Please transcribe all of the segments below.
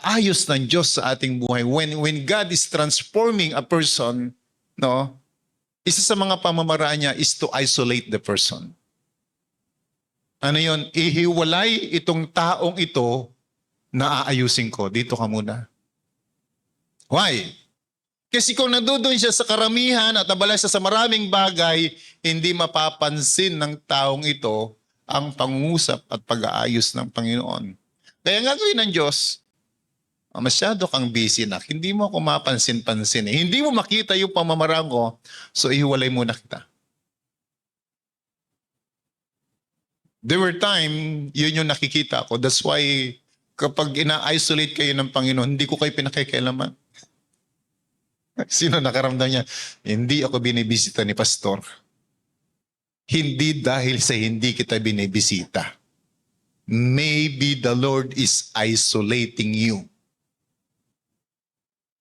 pag-aayos ng Diyos sa ating buhay, when God is transforming a person, no, isa sa mga pamamaraan niya is to isolate the person. Ano yun? Ihiwalay itong taong ito na aayusin ko. Dito ka muna. Why? Kasi kung nandoon siya sa karamihan at abala siya sa maraming bagay, hindi mapapansin ng taong ito ang pangungusap at pag-aayos ng Panginoon. Kaya nga gawin ng Diyos, masyado kang busy na, hindi mo ako mapansin-pansin. Hindi mo makita yung pamamaraan ko, so ihiwalay muna kita. There were time, yun yung nakikita ko. That's why kapag ina-isolate kayo ng Panginoon, hindi ko kayo pinakikialaman. Sino nakaramdam niya? Hindi ako binibisita ni Pastor. Hindi dahil sa hindi kita binibisita. Maybe the Lord is isolating you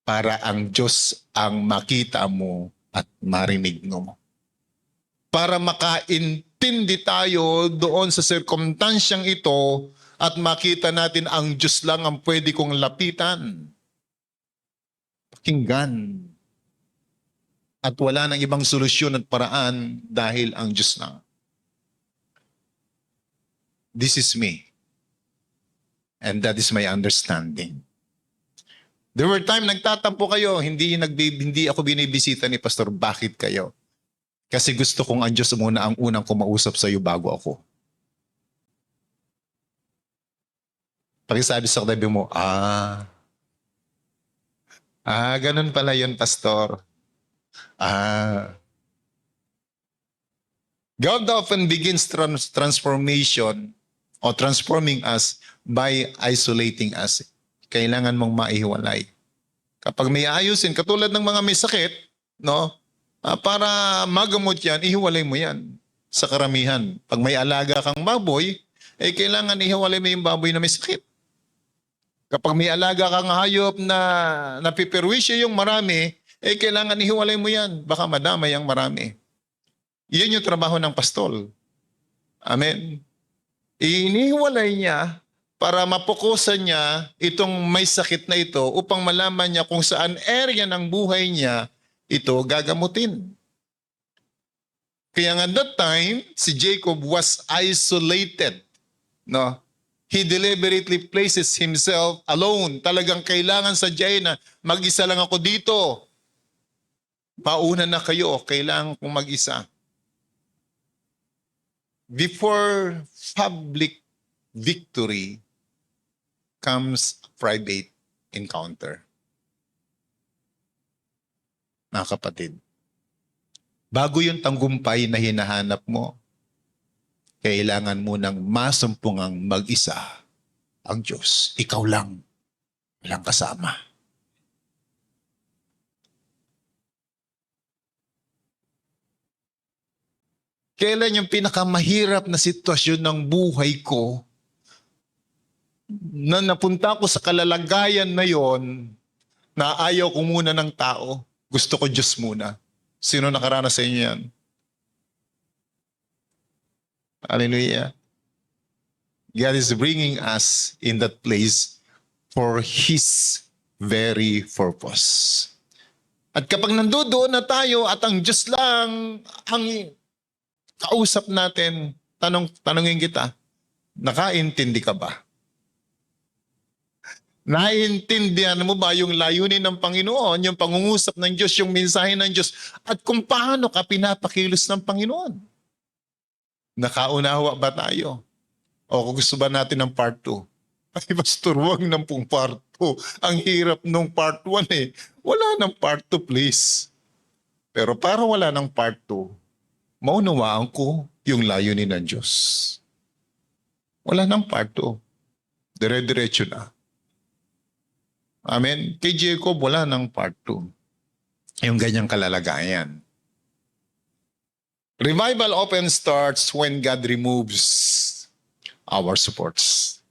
para ang Diyos ang makita mo at marinig mo. Para makaintindi tayo doon sa sirkumstansyang ito at makita natin ang Diyos lang ang pwede kong lapitan. Pakinggan. At wala nang ibang solusyon at paraan dahil ang Diyos lang. This is me. And that is my understanding. There were time nagtatampo kayo, hindi ako binibisita ni Pastor. Bakit kayo? Kasi gusto kong ang Diyos muna ang unang kumausap sa iyo bago ako. Pakisabi sa katabi mo, ganun pala yun, Pastor. God often begins transformation o transforming us by isolating us. Kailangan mong maihiwalay. Kapag may ayusin, katulad ng mga may sakit, no? Para magamot yan, ihiwalay mo yan sa karamihan. Pag may alaga kang baboy, kailangan ihiwalay mo yung baboy na may sakit. Kapag may alaga kang hayop na napiperwisyo yung marami, kailangan ihiwalay mo yan. Baka madamay ang marami. Iyan yung trabaho ng pastol. Amen. Inihiwalay niya para mapokusan niya itong may sakit na ito upang malaman niya kung saan area ng buhay niya ito gagamutin. Kaya nga that time, si Jacob was isolated. No? He deliberately places himself alone. Talagang kailangan sadyain na mag-isa lang ako dito. Pauna na kayo, kailangan kong mag-isa. Before public victory comes private encounter. Mga kapatid, bago yung tanggumpay na hinahanap mo, kailangan mo nang masumpungang mag-isa ang Diyos. Ikaw lang, walang kasama. Kailan yung pinakamahirap na sitwasyon ng buhay ko na napunta ko sa kalalagayan na yon na ayaw ko muna ng tao, gusto ko Diyos muna. Sino nakaranas sa inyo yan? Hallelujah. God is bringing us in that place for His very purpose. At kapag nandoon na tayo at ang Diyos lang ang kausap natin, tanungin kita, nakaintindi ka ba? Naiintindihan mo ba yung layunin ng Panginoon, yung pangungusap ng Diyos, yung mensahe ng Diyos, at kung paano ka pinapakilos ng Panginoon? Nakaunawa ba tayo? O kung gusto ba natin ng part 2? Ay, Pastor, huwag nang pong part 2. Ang hirap nung part 1 eh. Wala ng part 2, please. Pero para wala ng part 2, maunawaan ko yung layunin ng Diyos. Wala ng part 2. Dire-diretso na. Amen. Kay Jacob, wala ng part 2. Yung ganyang kalalagayan. Revival often starts when God removes our supports.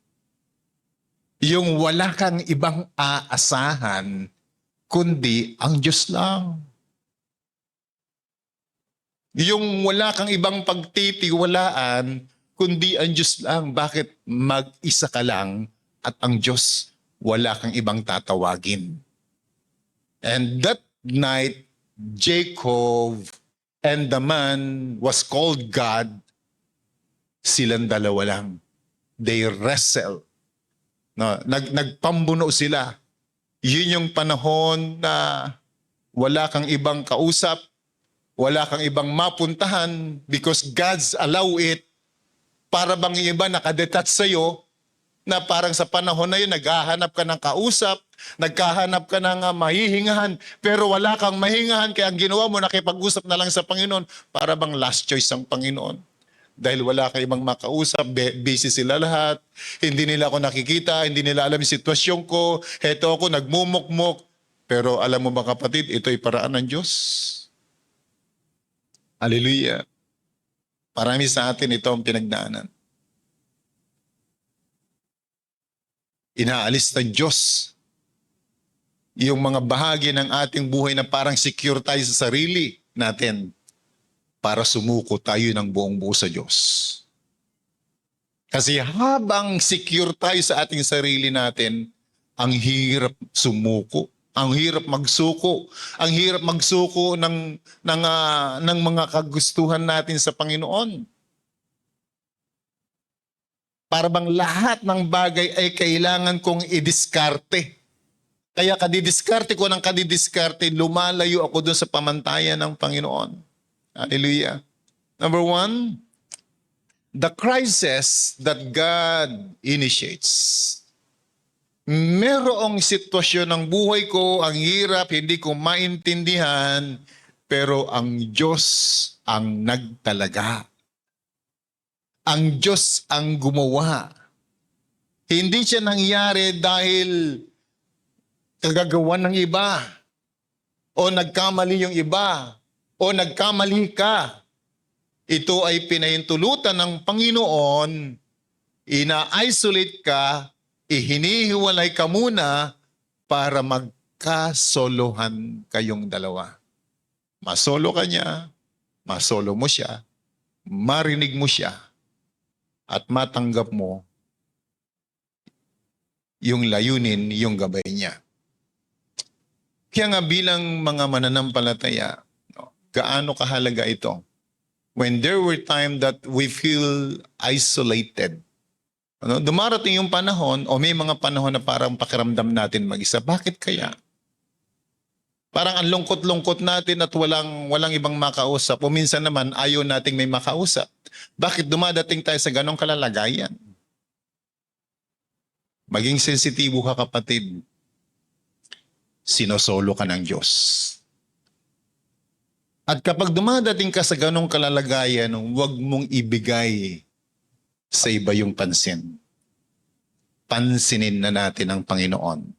Yung wala kang ibang aasahan, kundi ang Diyos lang. Yung wala kang ibang pagtitiwalaan, kundi ang Diyos lang. Bakit mag-isa ka lang at ang Diyos wala kang ibang tatawagin. And that night, Jacob and the man was called God, silang dalawa lang. They wrestle. No, nagpambuno sila. Yun yung panahon na wala kang ibang kausap, wala kang ibang mapuntahan because God's allow it. Para bang yung iba nakadetach sa'yo na parang sa panahon na yun naghahanap ka ng kausap, naghahanap ka ng mahihingahan, pero wala kang mahingahan kaya ang ginawa mo nakipag-usap na lang sa Panginoon para bang last choice ang Panginoon. Dahil wala kang ibang makausap, busy sila lahat, hindi nila ako nakikita, hindi nila alam yung sitwasyon ko, heto ako nagmumukmok. Pero alam mo ba kapatid, ito ay paraan ng Diyos. Hallelujah. Marami sa atin ito ang pinagdaanan. Inaalis ng Diyos yung mga bahagi ng ating buhay na parang secure tayo sa sarili natin para sumuko tayo ng buong buo sa Diyos. Kasi habang secure tayo sa ating sarili natin, ang hirap sumuko. Ang hirap magsuko. Ang hirap magsuko ng mga kagustuhan natin sa Panginoon. Para bang lahat ng bagay ay kailangan kong idiskarte. Kaya kadidiskarte ko ng kadidiskarte, lumalayo ako dun sa pamantayan ng Panginoon. Hallelujah. Number 1, the crisis that God initiates. Merong sitwasyon ng buhay ko, ang hirap, hindi ko maintindihan, pero ang Diyos ang nagtalaga. Ang Diyos ang gumawa. Hindi siya nangyari dahil kagagawan ng iba, o nagkamali yung iba, o nagkamali ka. Ito ay pinahintulutan ng Panginoon, ina-isolate ka, ihinihiwalay ka muna para magkasolohan kayong dalawa. Masolo ka niya, masolo mo siya, marinig mo siya, at matanggap mo yung layunin, yung gabay niya. Kaya nga bilang mga mananampalataya, gaano kahalaga ito? When there were times that we feel isolated, dumarating yung panahon o may mga panahon na parang pakiramdam natin mag-isa. Bakit kaya? Parang ang lungkot-lungkot natin at walang ibang makausap. O minsan naman ayaw nating may makausap. Bakit dumadating tayo sa ganong kalalagayan? Maging sensitibo ka kapatid. Sinosolo ka ng Diyos. At kapag dumadating ka sa ganong kalalagayan, huwag mong ibigay sa iba yung pansin. Pansinin na natin ang Panginoon.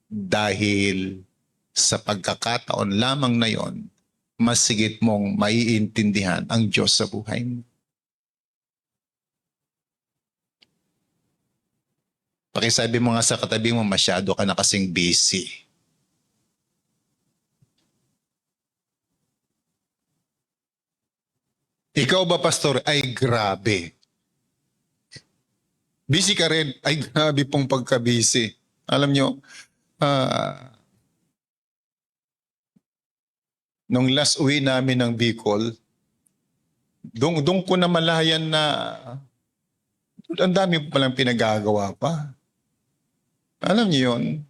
Dahil sa pagkakataon lamang na yon, mas sigit mong maiintindihan ang Diyos sa buhay mo. Pakisabi mo nga sa katabi mo, masyado ka na kasing busy. Ikaw ba, pastor? Ay, grabe. Busy ka rin. Ay, grabe pong pagka-busy. Alam nyo, nung last uwi namin ng Bicol, doon ko na malayan na ang dami palang pinagagawa pa. Alam niyo yun?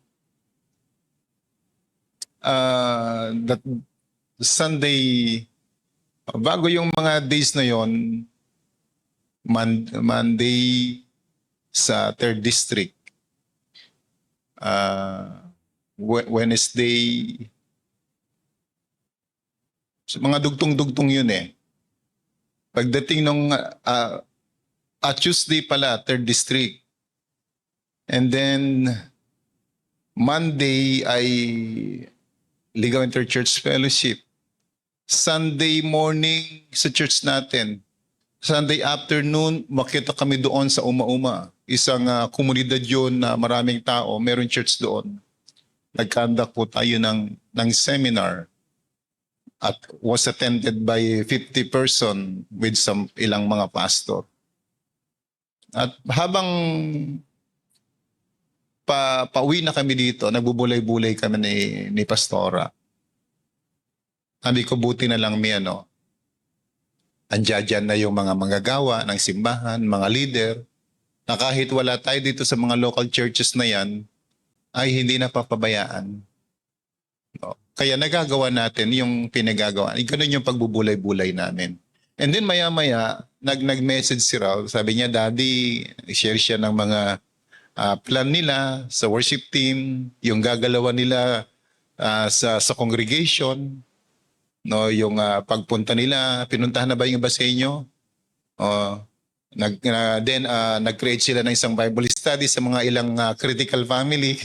That Sunday, bago yung mga days na yon, Monday sa 3rd District, Wednesday, mga dugtong-dugtong yun eh. Pagdating nung Tuesday pala, 3rd District. And then Monday ay Ligaw Interchurch Fellowship. Sunday morning sa church natin. Sunday afternoon, makita kami doon sa Uma-Uma. Isang komunidad yun na maraming tao. Meron church doon. Nag-conduct po tayo ng seminar at was attended by 50 person with ilang mga pastor. At habang pauwi na kami dito, nagbubulay-bulay kami ni Pastora. Sabi ko, buti na lang may andyan na yung mga manggagawa ng simbahan, mga leader, na kahit wala tayo dito sa mga local churches na yan, ay hindi napapabayaan. No? Kaya nagagawa natin yung pinagagawa. Ganun yung pagbubulay-bulay namin. And then maya-maya, nag-message si Raul. Sabi niya, Daddy, share siya ng mga plan nila sa worship team, yung gagalawan nila sa congregation, no, yung pagpunta nila, pinuntahan na ba yung iba sa inyo? Nag-create sila ng isang Bible study sa mga ilang critical family.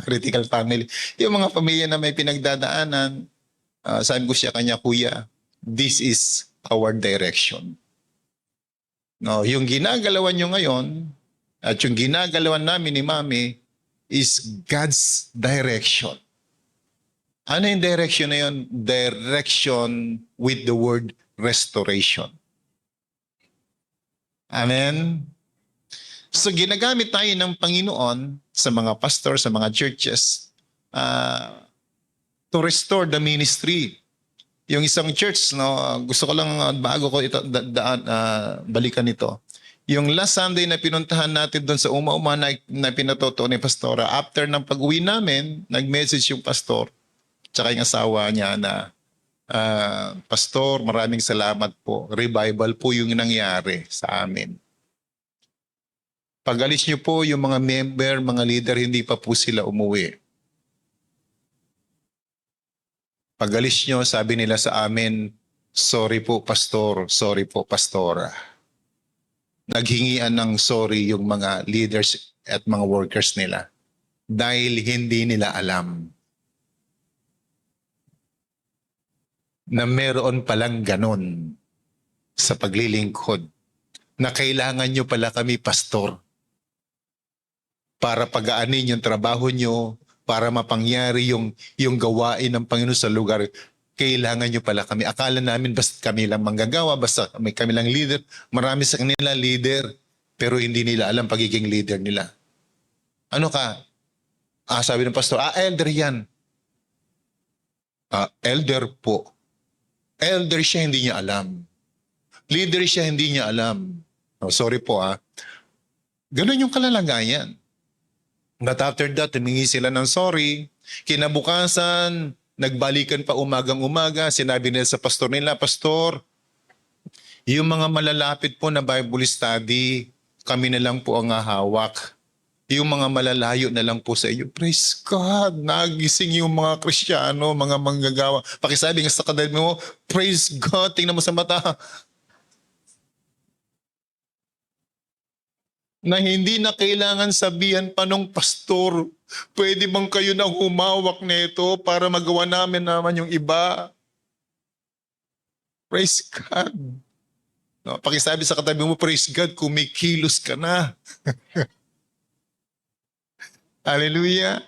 Critical family. Yung mga pamilya na may pinagdadaanan, sabi ko siya kanya, Kuya, this is our direction. No, yung ginagalawan nyo ngayon, at yung ginagalawan namin ni Mami, is God's direction. Ano yung direction na yun? Direction with the word restoration. Amen? So ginagamit tayo ng Panginoon sa mga pastor, sa mga churches, to restore the ministry. Yung isang church, no, gusto ko lang bago ko ito balikan ito. Yung last Sunday na pinuntahan natin doon sa Uma-Uma na pinatuto ni Pastora, after ng pag-uwi namin, nag-message yung pastor, tsaka yung asawa niya na, Pastor, maraming salamat po. Revival po yung nangyari sa amin. Pag-alis niyo po yung mga member, mga leader, hindi pa po sila umuwi. Pag-alis niyo, sabi nila sa amin, sorry po, Pastor. Sorry po, Pastora. Naghingian ng sorry yung mga leaders at mga workers nila dahil hindi nila alam na meron palang ganon sa paglilingkod na kailangan nyo pala kami, Pastor, para pagaanin yung trabaho nyo, para mapangyari yung gawain ng Panginoon sa lugar. Kailangan nyo pala kami. Akala namin basta kami lang manggagawa, basta kami lang leader. Marami sa kanila leader, pero hindi nila alam pagiging leader nila. Ano ka? Sabi ng pastor, elder yan. Elder po. Elder siya, hindi niya alam. Leader siya, hindi niya alam. Sorry po Ganun yung kalalagayan. But after that, humingi sila ng sorry. Kinabukasan, nagbalikan pa umagang-umaga. Sinabi nila sa pastor nila, Pastor, yung mga malalapit po na Bible study, kami na lang po ang hawak. Yung mga malalayo na lang po sa iyo. Praise God! Nagising yung mga Kristiyano, mga manggagawa. Pakisabi nga sa kadal mo, praise God! Tingnan mo sa mata. Na hindi na kailangan sabihan pa nung pastor, pwede bang kayo nang humawak nito para magawa naman yung iba? Praise God! No, pakisabi sa katabi mo, praise God, kumikilos ka na. Hallelujah!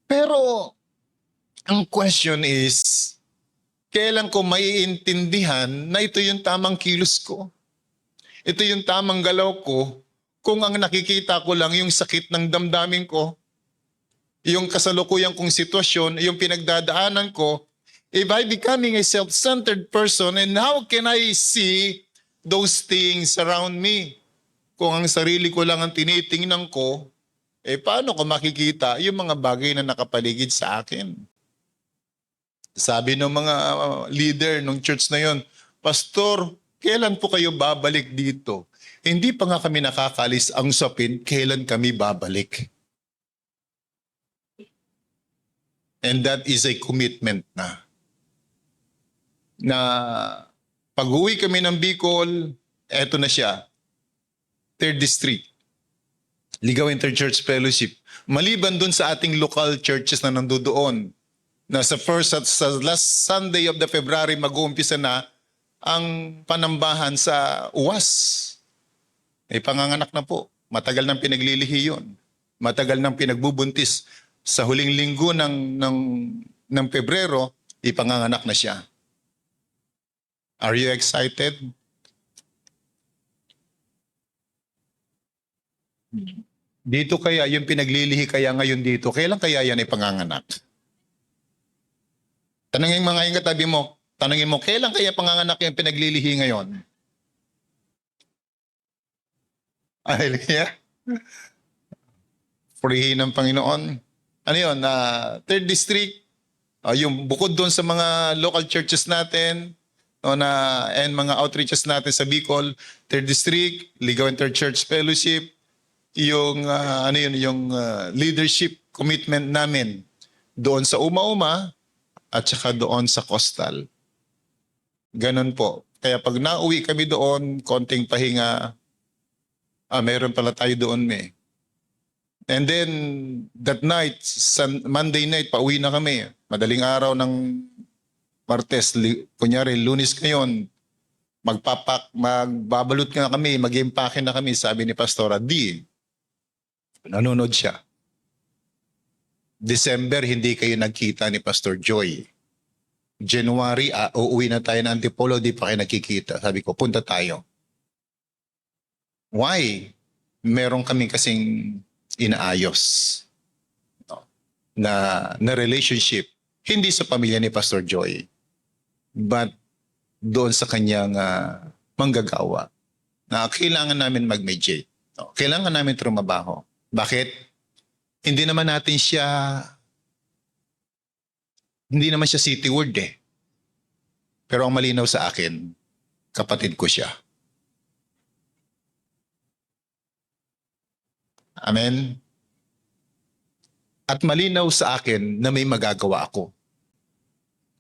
Pero, ang question is, kailan ko maiintindihan na ito yung tamang kilos ko? Ito yung tamang galaw ko kung ang nakikita ko lang yung sakit ng damdamin ko, yung kasalukuyan kong sitwasyon, yung pinagdadaanan ko. If I becoming a self-centered person, and how can I see those things around me? Kung ang sarili ko lang ang tinitingnan ko, paano ko makikita yung mga bagay na nakapaligid sa akin? Sabi ng mga leader ng church na yon, Pastor, kailan po kayo babalik dito? Hindi pa nga kami nakakalis, ang usapin, kailan kami babalik? And that is a commitment na. Na pag-uwi kami ng Bicol, eto na siya, 3rd District, Ligaw Interchurch Fellowship. Maliban dun sa ating local churches na nandoon, na sa last Sunday of the February, mag-uumpisa na ang panambahan sa UWAS. Panganganak na po. Matagal nang pinaglilihi yun. Matagal nang pinagbubuntis. Sa huling linggo ng Pebrero, ipanganganak na siya. Are you excited? Dito kaya, yung pinaglilihi kaya ngayon dito, kailan kaya yan ipanganganak? Tanungin mga yung katabi mo, tanungin mo, kailan kaya panganganak yung pinaglilihi ngayon? Hallelujah. Purihin ng Panginoon. Ano yun? Third district, yung bukod doon sa mga local churches natin, and mga outreaches natin sa Bicol, third district, Ligaw Interchurch Fellowship, yung leadership commitment namin doon sa Uma-Uma at saka doon sa Coastal. Ganun po. Kaya pag nauwi kami doon, konting pahinga, meron pala tayo doon And then, that night, Monday night, pauwi na kami. Madaling araw ng Martes, kunyari, Lunes ngayon, magbabalot na kami, mag-impake na kami, sabi ni Pastora D. Nanonood siya. December, hindi kayo nagkita ni Pastor Joy. January, uuwi na tayo ng Antipolo, di pa kayo nakikita. Sabi ko, punta tayo. Why? Meron kami kasing inaayos na relationship, hindi sa pamilya ni Pastor Joy, but doon sa kanyang manggagawa na kailangan namin mag-mediate. Kailangan namin trumabaho. Bakit? Hindi naman siya city ward Pero ang malinaw sa akin, kapatid ko siya. Amen? At malinaw sa akin na may magagawa ako.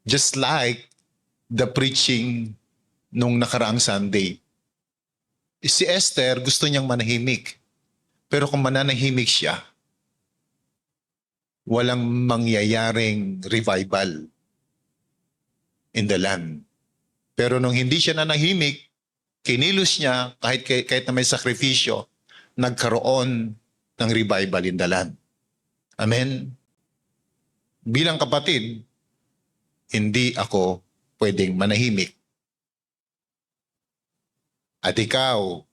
Just like the preaching nung nakaraang Sunday. Si Esther gusto niyang manahimik. Pero kung mananahimik siya, walang mangyayaring revival in the land. Pero nung hindi siya nanahimik, kinilos niya kahit na may sakripisyo, nagkaroon ng revival in the land. Amen? Bilang kapatid, hindi ako pwedeng manahimik. At ikaw,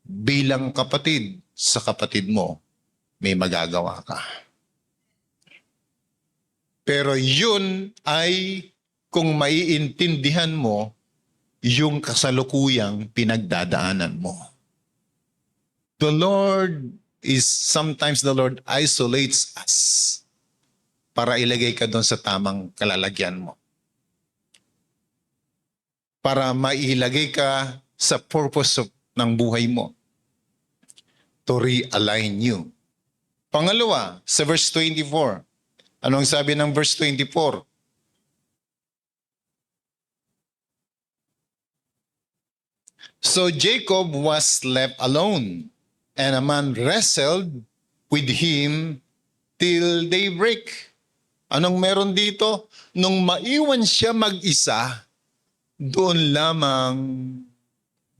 bilang kapatid sa kapatid mo, may magagawa ka. Pero yun ay kung maiintindihan mo yung kasalukuyang pinagdadaanan mo. Sometimes the Lord isolates us para ilagay ka doon sa tamang kalalagyan mo. Para mailagay ka sa purpose ng buhay mo. To realign you. Pangalawa, sa verse 24. Anong sabi ng verse 24? So Jacob was left alone, and a man wrestled with him till daybreak. Anong meron dito? Nung maiwan siya mag-isa, doon lamang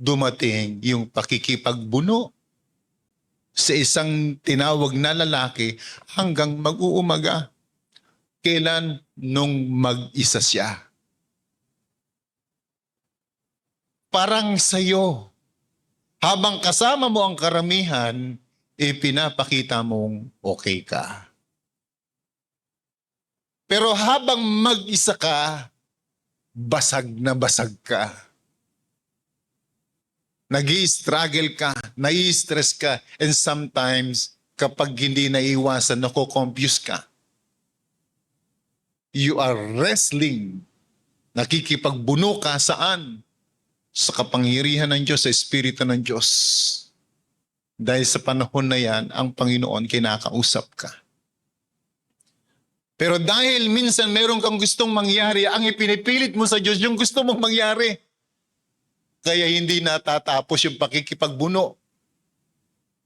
dumating yung pakikipagbuno sa isang tinawag na lalaki hanggang mag-uumaga. Kailan? Nung mag-isa siya. Parang sa'yo, habang kasama mo ang karamihan, pinapakita mong okay ka. Pero habang mag-isa ka, basag na basag ka. Nag-i-struggle ka, nai-stress ka, and sometimes, kapag hindi naiwasan, nako-confuse ka. You are wrestling. Nakikipagbuno ka saan? Sa kapangyarihan ng Diyos, sa Espiritu ng Diyos. Dahil sa panahon na yan, ang Panginoon kinakausap ka. Pero dahil minsan meron kang gustong mangyari, ang ipinipilit mo sa Diyos yung gusto mong mangyari. Kaya hindi natatapos yung pakikipagbuno.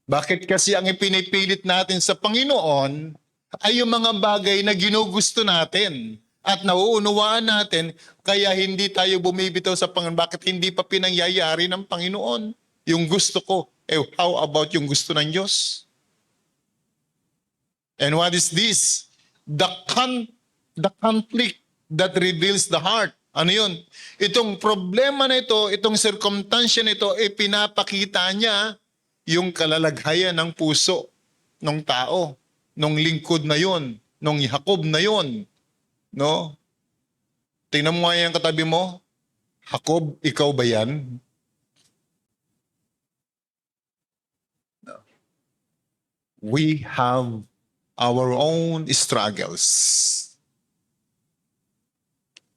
Bakit kasi ang ipinipilit natin sa Panginoon ay yung mga bagay na ginugusto natin at nauunawaan natin, kaya hindi tayo bumibitaw sa Panginoon. Bakit hindi pa pinangyayari ng Panginoon? Yung gusto ko, how about yung gusto ng Diyos? And what is this? The conflict that reveals the heart. Ano yun? Itong problema na ito, itong circumstance na ito, pinapakita niya yung kalalaghayan ng puso nung tao, nung lingkod na yon, nung Jacob na yon, no? Tingnan mo nga yung katabi mo, Jacob, ikaw ba yan? We have our own struggles.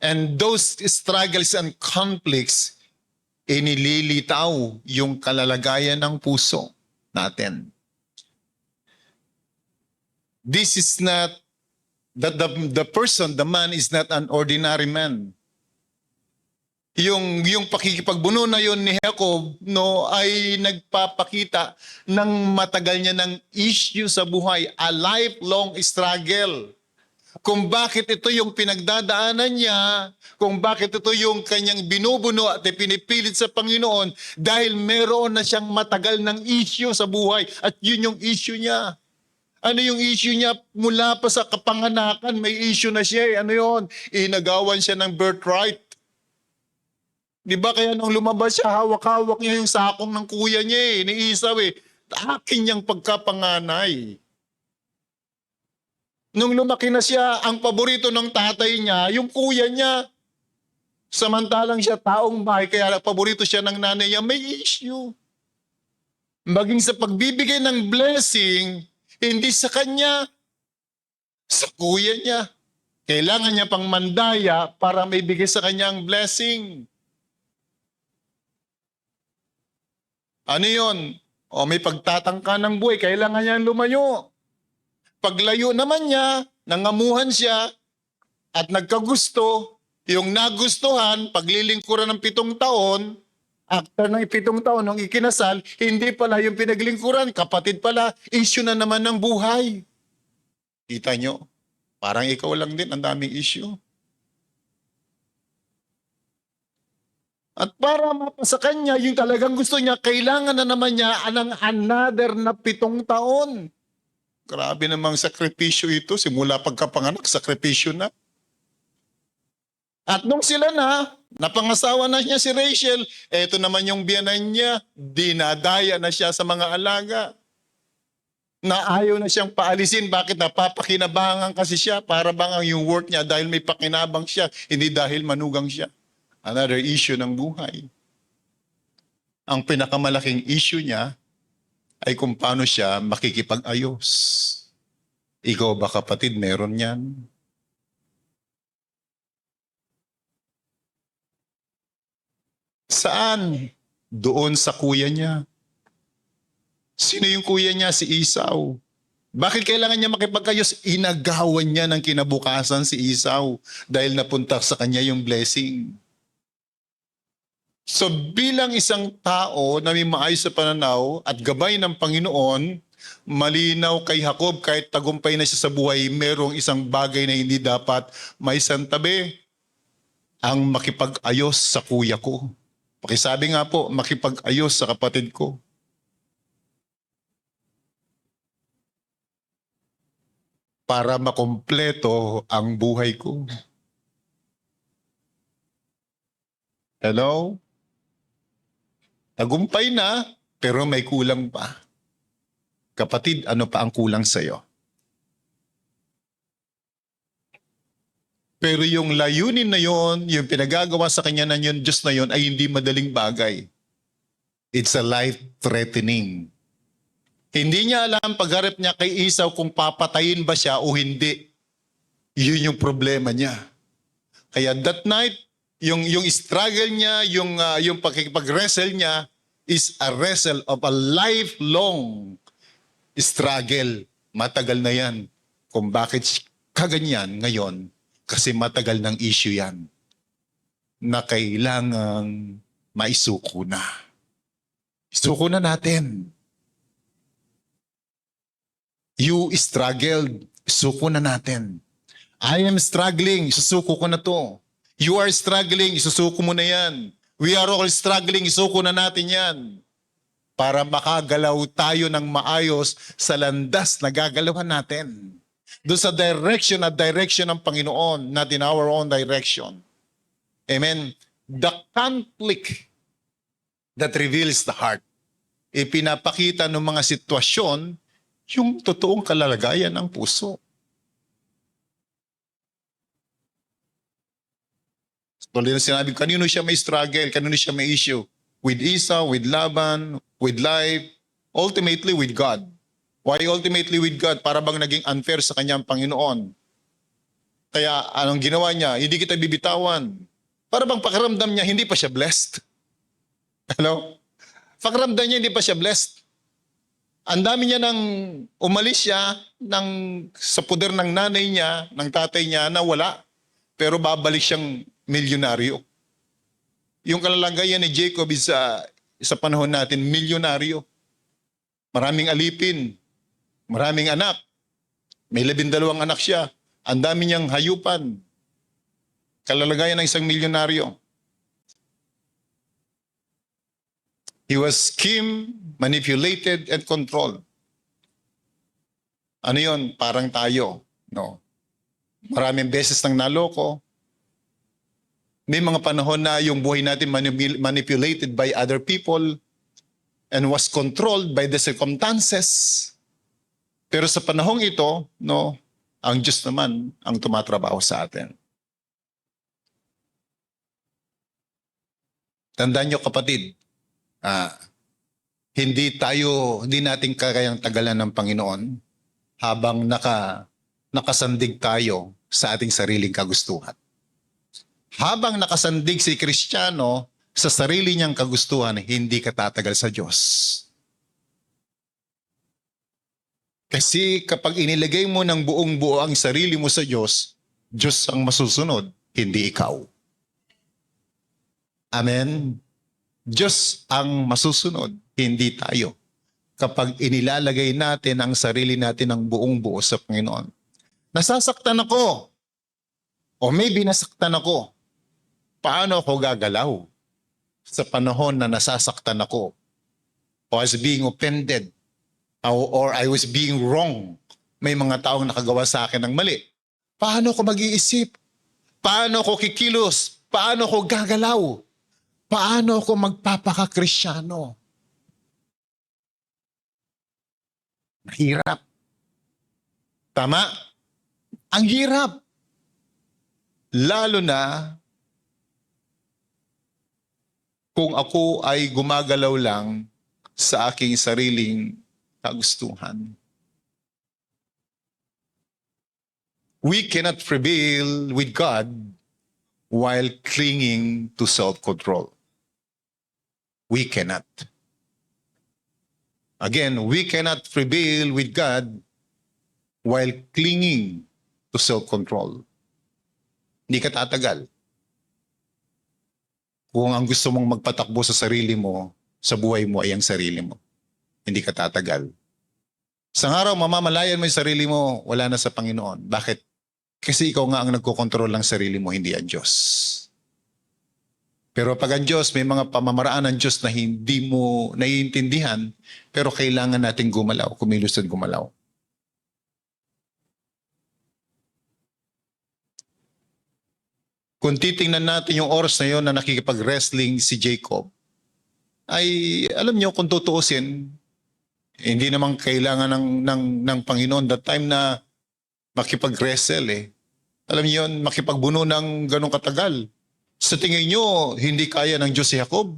And those struggles and conflicts, inililitaw yung kalalagayan ng puso natin. This is not, that the person, the man is not an ordinary man. Yung pakikipagbuno na yon ni Jacob, no, ay nagpapakita ng matagal niya ng issue sa buhay, a lifelong struggle. Kung bakit ito yung pinagdadaanan niya, kung bakit ito yung kanyang binubuno at pinipilit sa Panginoon, dahil meron na siyang matagal ng issue sa buhay at yun yung issue niya. Ano yung issue niya? Mula pa sa kapanganakan, may issue na siya. Ano yun? Inagawan siya ng birthright. Di ba kaya nung lumabas siya, hawak-hawak niya yung sakong ng kuya niya ni Esau akin niyang pagkapanganay. Nung lumaki na siya, ang paborito ng tatay niya, yung kuya niya. Samantalang siya taong bahay, kaya paborito siya ng nanay niya, may issue. Maging sa pagbibigay ng blessing, hindi sa kanya, sa kuya niya. Kailangan niya pang mandaya para may bigay sa kanya ang blessing. Ano yun? O may pagtatangka ng buhay, kailangan niya lumayo. Paglayo naman niya, nangamuhan siya, at nagkagusto, yung nagustuhan, paglilingkuran ng 7 taon, after ng 7 taon, nung ikinasal, hindi pala yung pinaglingkuran, kapatid pala, issue na naman ng buhay. Kita nyo? Parang ikaw lang din, ang daming issue. At para mapasa kanya, yung talagang gusto niya, kailangan na naman niya ng another na 7 taon. Grabe namang sakripisyo ito. Simula pagkapanganak, sakripisyo na. At nung sila napangasawa na niya si Rachel, eto naman yung biyanan niya, dinadaya na siya sa mga alaga. Na ayaw na siyang paalisin. Bakit? Napapakinabangan kasi siya. Para bang yung work niya dahil may pakinabang siya, hindi dahil manugang siya. Another issue ng buhay. Ang pinakamalaking issue niya ay kung paano siya makikipag-ayos. Ikaw ba kapatid, meron yan? Saan? Doon sa kuya niya. Sino yung kuya niya? Si Esau. Bakit kailangan niya makipag-ayos? Inagawan niya ng kinabukasan si Esau dahil napunta sa kanya yung blessing. So bilang isang tao na may maayos sa pananaw at gabay ng Panginoon, malinaw kay Jacob kahit tagumpay na siya sa buhay, merong isang bagay na hindi dapat may santabi, ang makipag-ayos sa kuya ko. Pakisabi nga po, makipag-ayos sa kapatid ko. Para makompleto ang buhay ko. Hello? Tagumpay na, pero may kulang pa. Kapatid, ano pa ang kulang sa'yo? Pero yung layunin na yon, yung pinagagawa sa kanya na yun, Diyos na yon, ay hindi madaling bagay. It's a life-threatening. Hindi niya alam pagharap niya kay Esau kung papatayin ba siya o hindi. Yun yung problema niya. Kaya that night, yung struggle niya, yung pag-wrestle niya is a wrestle of a lifelong struggle. Matagal na yan. Kung bakit kaganyan ngayon, kasi matagal ng issue yan na kailangang maisuko na. Isuko na natin. You struggled, isuko na natin. I am struggling, isusuko ko na to. You are struggling, isusuko mo na yan. We are all struggling, isuko na natin yan. Para makagalaw tayo ng maayos sa landas na gagalawan natin. Doon sa direction ng Panginoon, not in our own direction. Amen. The conflict that reveals the heart. Ipinapakita ng mga sitwasyon, yung totoong kalalagayan ng puso. Tulad na sinabi, kanino siya may struggle, kanino siya may issue? With Esau, with Laban, with life, ultimately with God. Why ultimately with God? Para bang naging unfair sa kanyang Panginoon? Kaya anong ginawa niya? Hindi kita bibitawan. Para bang pakiramdam niya, hindi pa siya blessed? Hello? Pakiramdam niya, hindi pa siya blessed. Ang dami niya nang umalis siya sa poder ng nanay niya, ng tatay niya na wala. Pero babalik siyang milyonaryo. Yung kalalagayan ni Jacob is sa panahon natin, milyonaryo. Maraming alipin, maraming anak. May 12 anak siya. Ang dami niyang hayupan. Kalalagayan ng isang milyonaryo. He was schemed, manipulated, and controlled. Ano yon? Parang tayo. No? Maraming beses nang naloko. May mga panahon na yung buhay natin manipulated by other people and was controlled by the circumstances. Pero sa panahong ito, no, ang Diyos naman ang tumatrabaho sa atin. Tandaan nyo kapatid, hindi natin kayang tagalan ng Panginoon habang nakasandig tayo sa ating sariling kagustuhan. Habang nakasandig si Kristiyano sa sarili niyang kagustuhan, hindi ka tatagal sa Diyos. Kasi kapag inilagay mo ng buong buo ang sarili mo sa Diyos, Diyos ang masusunod, hindi ikaw. Amen? Diyos ang masusunod, hindi tayo. Kapag inilalagay natin ang sarili natin ng buong buo sa Panginoon. Nasasaktan ako. O maybe nasaktan ako. Paano ako gagalaw sa panahon na nasasaktan ako? O I was being offended. Or I was being wrong. May mga taong nakagawa sa akin ng mali. Paano ako mag-iisip? Paano ako kikilos? Paano ako gagalaw? Paano ako magpapaka-Kristyano? Mahirap. Tama? Ang hirap. Lalo na kung ako ay gumagalaw lang sa aking sariling kagustuhan. We cannot prevail with God while clinging to self-control. We cannot. Again, we cannot prevail with God while clinging to self-control. Hindi ka tatagal. Kung ang gusto mong magpatakbo sa sarili mo, sa buhay mo ay ang sarili mo. Hindi ka tatagal. Sa araw, mamamalayan mo yung sarili mo, wala na sa Panginoon. Bakit? Kasi ikaw nga ang nagkokontrol ng sarili mo, hindi ang Diyos. Pero pag ang Diyos, may mga pamamaraan ng Diyos na hindi mo naiintindihan, pero kailangan natin gumalaw, kumilos at gumalaw. Kung titingnan natin yung oras na yun na nakikipag-wrestling si Jacob, ay alam nyo kung tutuusin, hindi naman kailangan ng Panginoon that time na makipag-wrestle eh. Alam niyo yun, makipagbuno ng ganong katagal. Sa tingin nyo, hindi kaya ng Diyos si Jacob?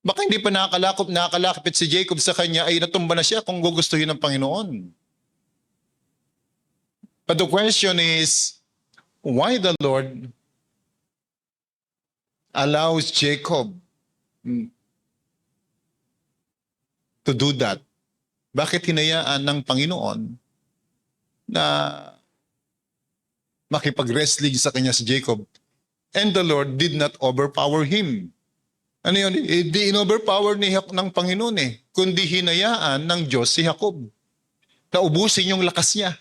Baka hindi pa nakakalakip si Jacob sa kanya ay natumba na siya kung gugustuhin ng Panginoon. But the question is, why the Lord allows Jacob to do that? Bakit hinayaan ng Panginoon na makipag-wrestling sa kanya si Jacob? And the Lord did not overpower him. Ano yun? Hindi in-overpower ng Panginoon eh. Kundi hinayaan ng Diyos si Jacob. Naubusin yung lakas niya.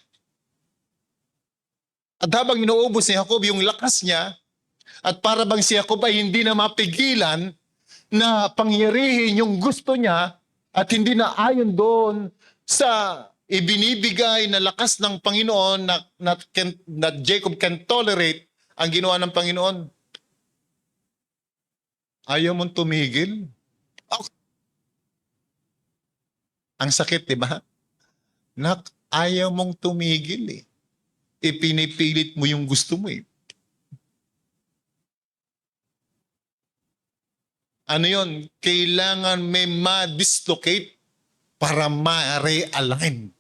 At habang inuubos ni Jacob yung lakas niya, at para bang si Jacob ay hindi na mapigilan na pangyarihin yung gusto niya at hindi na ayon doon sa ibinibigay na lakas ng Panginoon na Jacob can tolerate ang ginawa ng Panginoon. Ayaw mong tumigil? Ang sakit, di ba? Nak, ayaw mong tumigil eh. Ipinipilit mo yung gusto mo eh. Ano yon? Kailangan may ma-dislocate para ma-realign.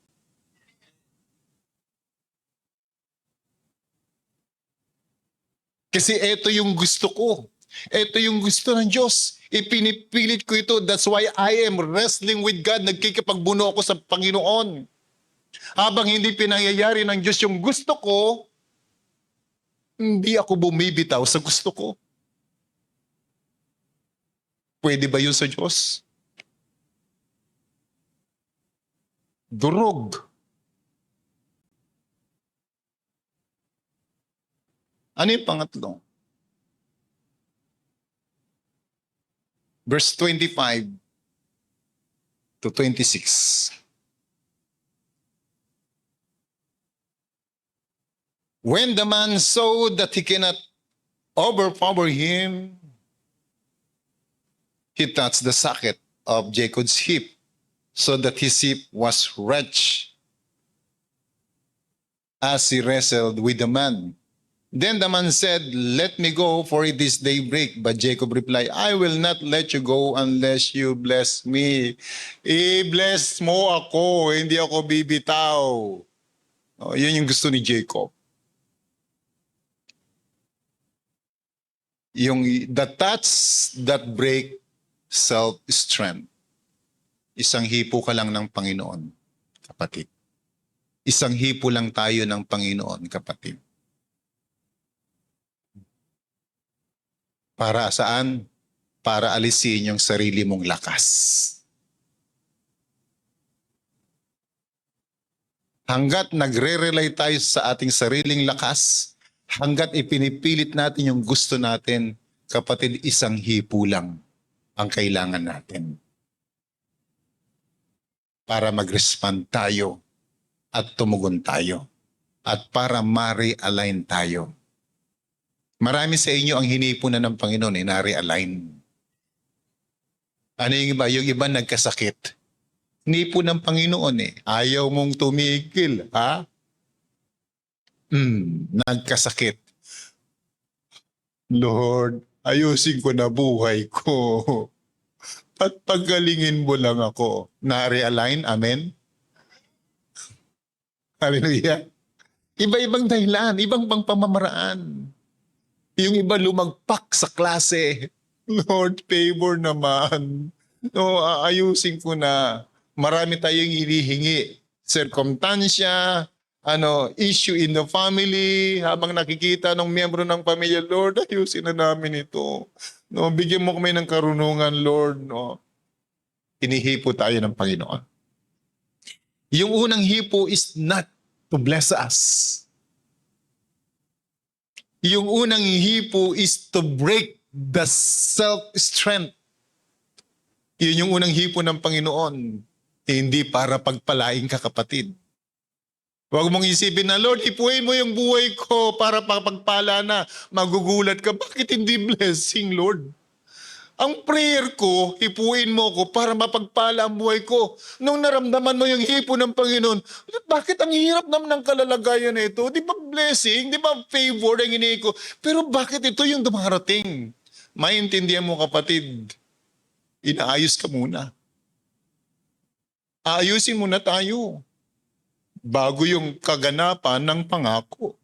Kasi ito yung gusto ko. Ito yung gusto ng Diyos. Ipinipilit ko ito. That's why I am wrestling with God. Nagkikipagbuno ako sa Panginoon. Habang hindi pinangyayari ng Diyos yung gusto ko, hindi ako bumibitaw sa gusto ko. Pwede ba yun sa Diyos? Durog. Ano yung pangatlo? Verse 25 to 26. When the man saw that he cannot overpower him, he touched the socket of Jacob's hip, so that his hip was wrenched as he wrestled with the man. Then the man said, "Let me go, for it is daybreak." But Jacob replied, "I will not let you go unless you bless me." I-bless mo ako, hindi ako bibitaw. Oh, yun yung gusto ni Jacob. Yung the touch that break self-strength. Isang hipo ka lang ng Panginoon, kapatid. Isang hipo lang tayo ng Panginoon, kapatid. Para saan? Para alisin yung sarili mong lakas. Hanggat nagre-rely tayo sa ating sariling lakas, hanggat ipinipilit natin yung gusto natin, kapatid, isang hipo lang ang kailangan natin para mag-respond tayo at tumugon tayo at para ma-realign tayo. Marami sa inyo ang hinipunan ng Panginoon na-realign. Ano yung iba? Yung iba nagkasakit. Hinipo ng Panginoon Ayaw mong tumigil, ha? Nagkasakit. Lord, ayusin ko na buhay ko. At paggalingin mo lang ako. Na-realign, amen? Hallelujah. Iba-ibang dahilan, ibang pamamaraan. Yung iba lumagpak sa klase. Lord, favor naman. No, ayusin ko na. Marami tayong hinihingi. Circumstansya, issue in the family, habang nakikita ng miyembro ng pamilya, Lord, ayusin na namin ito. No, bigyan mo kami ng karunungan, Lord. No. Hinihipo tayo ng Panginoon. Yung unang hipo is not to bless us. Yung unang hipo is to break the self-strength. Yun yung unang hipo ng Panginoon. Hindi para pagpalain ka, kapatid. Huwag mong isipin na, Lord, hipuin mo yung buhay ko para pagpala na. Magugulat ka, bakit hindi blessing, Lord? Ang prayer ko, hipuin mo ko para mapagpala ang buhay ko. Nung naramdaman mo yung hipo ng Panginoon, bakit ang hirap naman ng kalalagayan na ito? Di ba blessing? Di ba favor ang hinihingi ko? Pero bakit ito yung dumarating? Maintindihan mo, kapatid, inaayos ka muna. Ayusin muna tayo bago yung kaganapan ng pangako.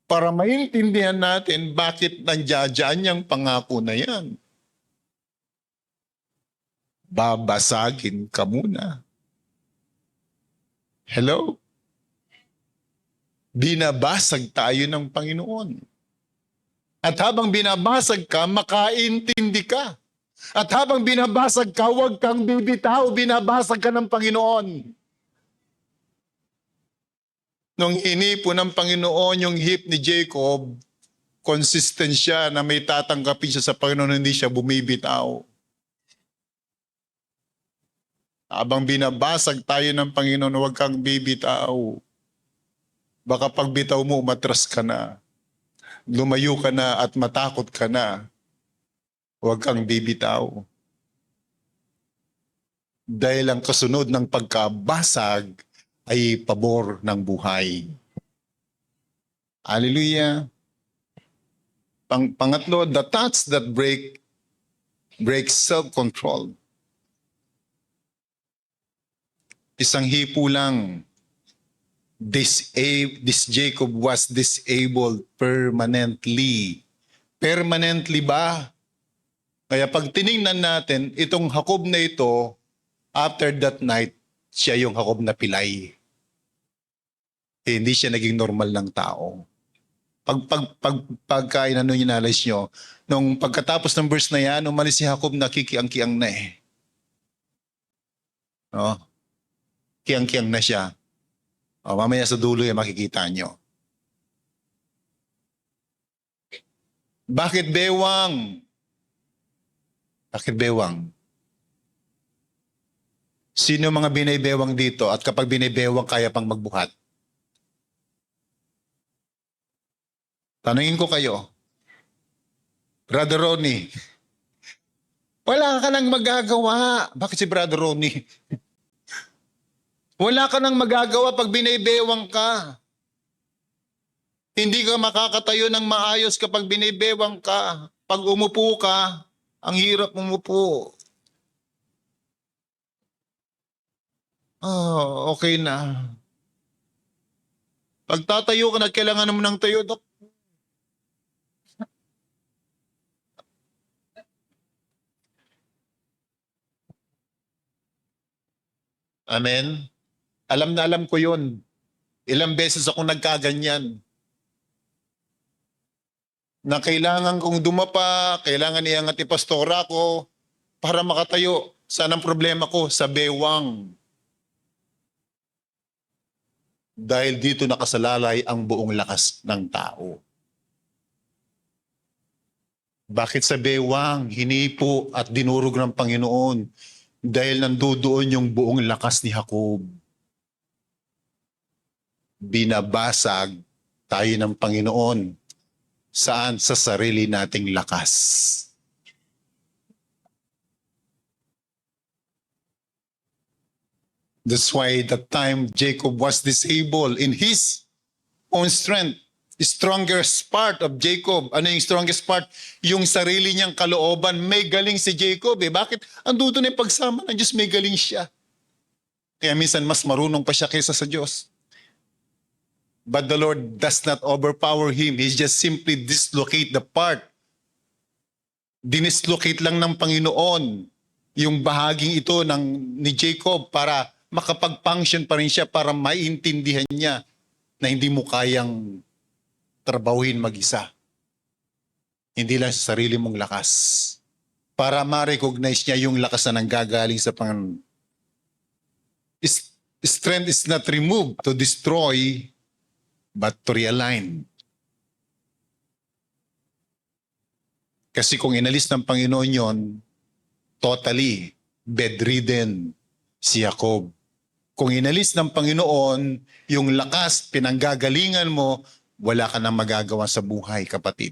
Para maintindihan natin bakit nandiyan yung pangako na yan. Babasagin ka muna. Hello? Binabasag tayo ng Panginoon. At habang binabasag ka, makaintindi ka. At habang binabasag ka, huwag kang bibitaw, binabasag ka ng Panginoon. Nung hinipo ng Panginoon yung hip ni Jacob, consistent siya na may tatanggapin siya sa Panginoon, hindi siya bumibitaw. Habang binabasag tayo ng Panginoon, huwag kang bibitaw. Baka pagbitaw mo, umatras ka na. Lumayo ka na at matakot ka na. Huwag kang bibitaw. Dahil ang kasunod ng pagkabasag ay pabor ng buhay. Hallelujah. Pangatlo, the thoughts that break self-control. Isang hipo lang. This Jacob was disabled permanently. Permanently ba? Kaya pag tiningnan natin, itong Jacob na ito, after that night, siya yung Jacob na pilay. Hindi siya naging normal ng tao. Pagka inalis nyo, nung pagkatapos ng verse na yan, umalis si Jacob na kikiang-kiang na eh. No? Kiang-kiang na siya. O, mamaya sa dulo yung makikita nyo. Bakit bewang? Bakit bewang? Sino mga binaybewang dito at kapag binaybewang kaya pang magbuhat? Tanungin ko kayo, Brother Ronnie, wala ka nang magagawa. Bakit si Brother Ronnie? Wala ka nang magagawa pag binaybewang ka. Hindi ka makakatayo ng maayos kapag binaybewang ka. Pag umupo ka, ang hirap umupo. Okay na. Pag tatayo ka na, kailangan mo ng tayo, Dok. Amen? Alam na alam ko yun. Ilang beses akong nagkaganyan. Na kailangan kong dumapa, kailangan iangat ipastora ko para makatayo. Saan ang problema ko? Sa bewang. Dahil dito nakasalalay ang buong lakas ng tao. Bakit sa bewang, hinipo at dinurog ng Panginoon? Dahil nandoon yung buong lakas ni Jacob. Binabasag tayo ng Panginoon. Saan? Sa sarili nating lakas. That's why the time Jacob was disabled in his own strength, strongest part of Jacob. Ano yung strongest part? Yung sarili niyang kalooban. May galing si Jacob eh. Bakit? Anduto na yung pagsama ng Diyos, may galing siya. Kaya minsan mas marunong pa siya kaysa sa Diyos. But the Lord does not overpower him. He just simply dislocate the part. Dinislocate lang ng Panginoon yung bahaging ito ni Jacob para makapag-function pa rin siya, para maintindihan niya na hindi mo kayang trabahuin mag-isa. Hindi lang sa sarili mong lakas. Para ma-recognize niya yung lakas na nanggagaling sa Panginoon. Strength is not removed to destroy, but to realign. Kasi kung inalis ng Panginoon yon, totally bedridden si Jacob. Kung inalis ng Panginoon, yung lakas, pinanggagalingan mo, wala ka nang magagawa sa buhay, kapatid.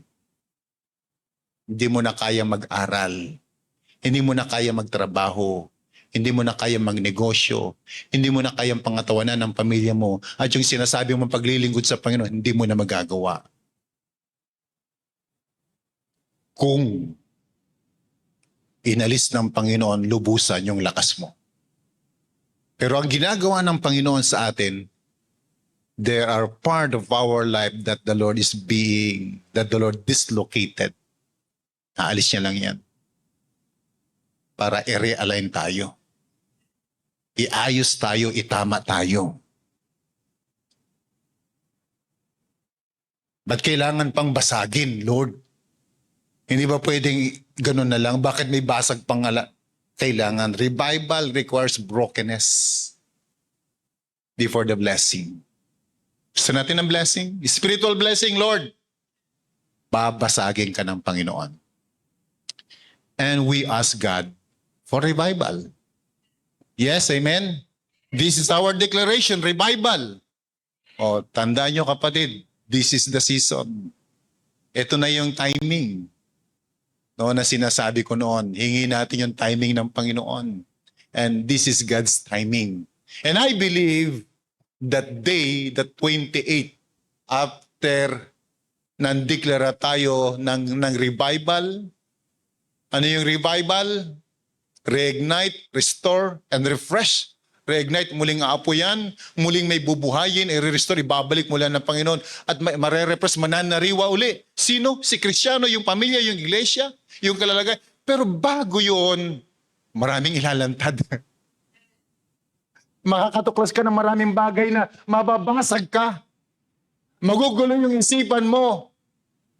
Hindi mo na kaya mag-aral. Hindi mo na kaya magtrabaho. Hindi mo na kaya magnegosyo. Hindi mo na kayang pangatawanan ng pamilya mo. At yung sinasabi mong paglilingkod sa Panginoon, hindi mo na magagawa. Kung inalis ng Panginoon, lubusan yung lakas mo. Pero ang ginagawa ng Panginoon sa atin, there are part of our life that the Lord dislocated. Naalis niya lang yan. Para i-realign tayo. Iayos tayo, itama tayo. Ba't kailangan pang basagin, Lord? Hindi ba pwedeng ganun na lang? Bakit may basag pang kailangan? Revival requires brokenness before the blessing. Gusto natin ng blessing? Spiritual blessing, Lord. Babasagin ka ng Panginoon. And we ask God for revival. Yes, amen? This is our declaration, revival. O, tandaan nyo kapatid, this is the season. Ito na yung timing. No, na sinasabi ko noon, hingi natin yung timing ng Panginoon. And this is God's timing. And I believe that day, the 28, after nandeklara tayo ng revival. Ano yung revival? Reignite, restore, and refresh. Reignite, muling aapo yan, muling may bubuhayin, i-restore, ibabalik mula ng Panginoon, at marerepres, mananariwa uli. Sino? Si Kristiyano, yung pamilya, yung iglesia, yung kalalagay. Pero bago yun, maraming ilalantad. Makakatuklas ka ng maraming bagay na mababasag ka. Magugulo yung isipan mo.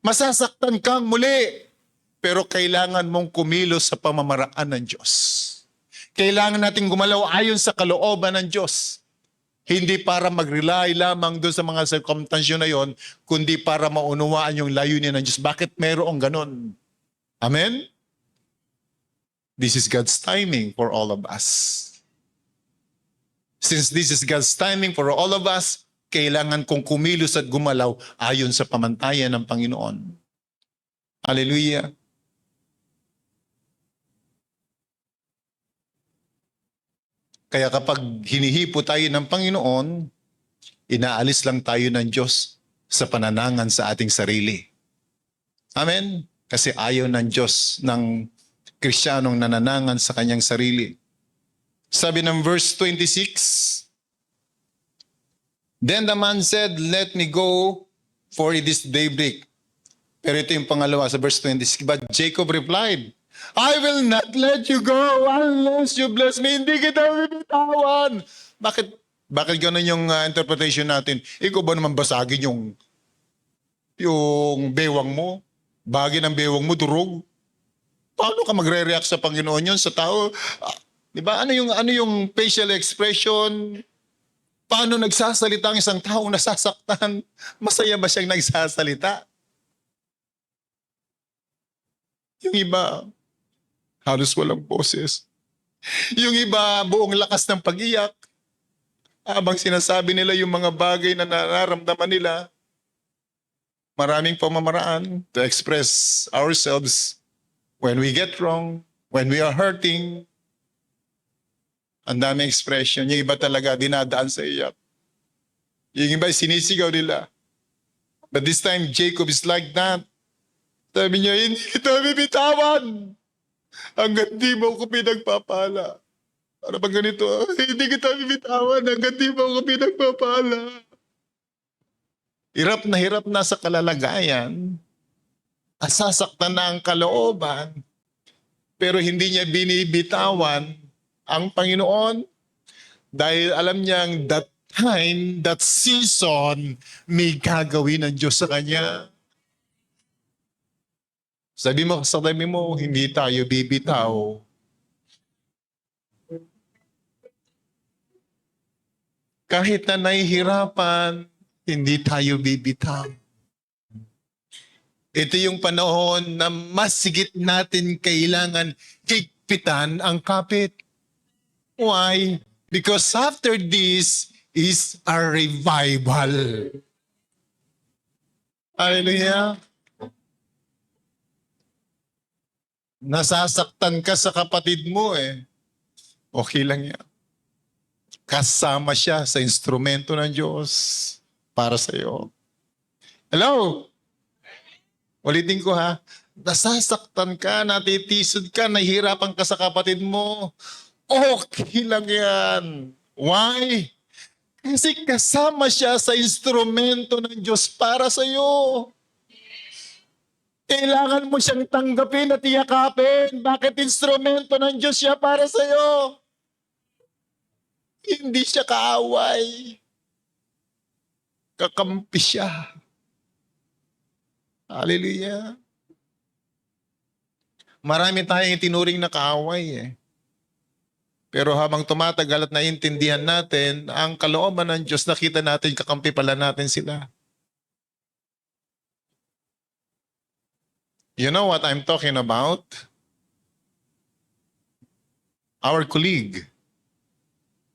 Masasaktan kang muli. Pero kailangan mong kumilos sa pamamaraan ng Diyos. Kailangan nating gumalaw ayon sa kalooban ng Diyos. Hindi para mag-rely lamang doon sa mga circumstansyon na yon, kundi para maunawaan yung layunin ng Diyos. Bakit mayroong ganon? Amen? This is God's timing for all of us. Since this is God's timing for all of us, kailangan kong kumilos at gumalaw ayon sa pamantayan ng Panginoon. Hallelujah. Kaya kapag hinihipo tayo ng Panginoon, inaalis lang tayo ng Diyos sa pananangan sa ating sarili. Amen? Kasi ayaw ng Diyos ng Kristiyanong nananangan sa kanyang sarili. Sabi ng verse 26, Then the man said, Let me go, for it is daybreak. Pero ito yung pangalawa sa verse 26. But Jacob replied, I will not let you go unless you bless me. Hindi kita bibitawan. Bakit ganun yung interpretation natin? Ikaw ba naman basagin yung bewang mo? Bagay ng bewang mo, durog? Paano ka magre-react sa Panginoon yun, sa tao? Di ba? Ano yung facial expression? Paano nagsasalita ang isang taong nasasaktan? Masaya ba siyang nagsasalita? Yung iba, halos walang boses. Yung iba, buong lakas ng pag-iyak. Habang sinasabi nila yung mga bagay na nararamdaman nila, maraming pamamaraan to express ourselves when we get wrong, when we are hurting. Ang daming expression. Yung iba talaga dinadaan sa iyak. Yung iba sinisigaw nila. But this time, Jacob is like that. Sabi niya, hindi kita bibitawan hanggat di mo ko pinagpapala. Para bang ganito, hindi kita bibitawan hanggat di mo ko pinagpapala. Hirap na sa kalalagayan. Asasaktan na ang kalooban. Pero hindi niya binibitawan ang Panginoon dahil alam niyang that time, that season, may gagawin ng Diyos sa kanya. Sabi mo sa tabi mo, hindi tayo bibitaw. Kahit na nahihirapan, hindi tayo bibitaw. Ito yung panahon na mas sigit natin kailangan higpitan ang kapit. Why? Because after this is a revival. Hallelujah. Nasasaktan ka sa kapatid mo eh. Okay lang yan. Kasama siya sa instrumento ng Diyos para sa iyo. Hello? Ulitin ko ha. Nasasaktan ka, natitisod ka, nahihirapan ka sa kapatid mo. Okay lang yan. Why? Kasi kasama siya sa instrumento ng Diyos para sa iyo. Kailangan mo siyang tanggapin at iyakapin. Bakit instrumento ng Diyos siya para sa iyo? Hindi siya kaaway. Kakampi siya. Hallelujah. Marami tayong itinuring na kaaway eh. Pero habang tumatagal at naiintindihan natin, ang kalooban ng Diyos, nakita natin, kakampi pala natin sila. You know what I'm talking about? Our colleague,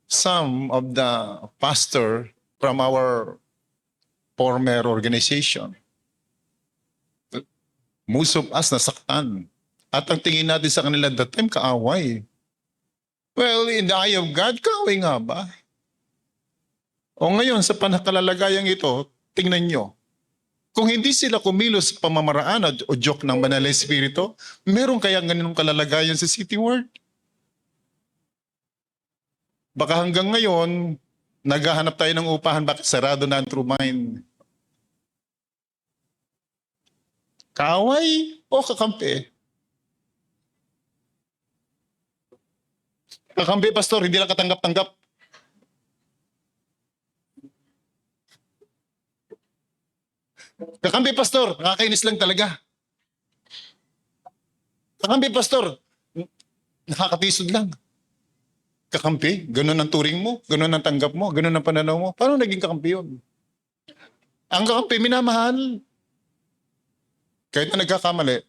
some of the pastor from our former organization, most of us nasaktan. At ang tingin natin sa kanila that time, kaaway. Well, in the eye of God, kaaway nga ba? O ngayon, sa panakalalagayang ito, tingnan nyo. Kung hindi sila kumilos sa pamamaraan o joke ng Banal na Espiritu, meron kaya ganun kalalagayan sa City World? Baka hanggang ngayon, naghahanap tayo ng upahan, bakit sarado na ang True Mind? Kaaway o kakampi? Kakampi, pastor, hindi lang katanggap-tanggap. Kakampi, pastor, nakakainis lang talaga. Kakampi, pastor, nakakatisod lang. Kakampi, ganun ang turing mo, ganun ang tanggap mo, ganun ang pananaw mo. Paano naging kakampi yun? Ang kakampi, minamahal. Kahit na nagkakamali.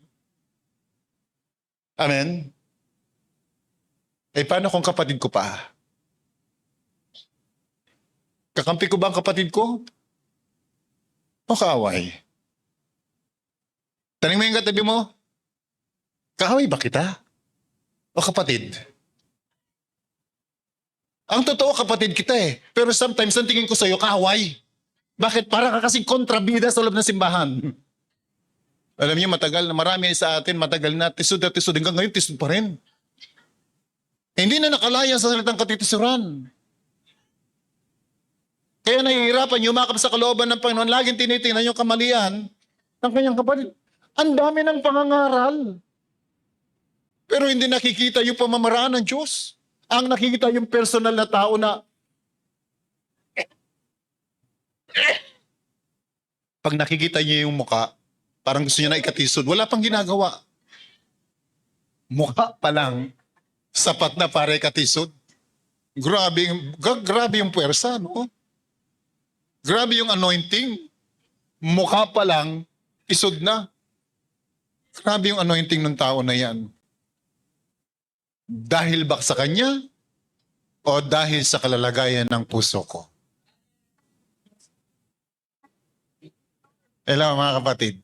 Amen? Eh, paano kung kapatid ko pa? Kakampi ko ba ang kapatid ko? O kaaway? Tanong mo yung katabi mo, kaaway ba kita? O kapatid? Ang totoo, kapatid kita eh. Pero sometimes, ang tingin ko sa'yo, kaaway. Bakit? Para ka kasing kontrabida sa loob ng simbahan. Alam niyo, matagal na marami sa atin, matagal na tisod at tisod. Hanggang ngayon, tisod pa rin. Hindi na nakalaya sa salitang katitisuran. Kaya nahihirapan, yumakap sa kalooban ng Panginoon, laging tinitingnan yung kamalian ng kanyang kapatid. Ang dami ng pangangaral. Pero hindi nakikita yung pamamaraan ng Diyos. Ang nakikita yung personal na tao na pag nakikita niya yung muka, parang gusto niya na ikatisod, wala pang ginagawa. Mukha pa lang, sapat na para ikatisod. Grabe yung puwersa, no? Grabe yung anointing. Mukha pa lang, isod na. Grabe yung anointing ng tao na yan. Dahil ba sa kanya o dahil sa kalalagayan ng puso ko? Hello mga kapatid.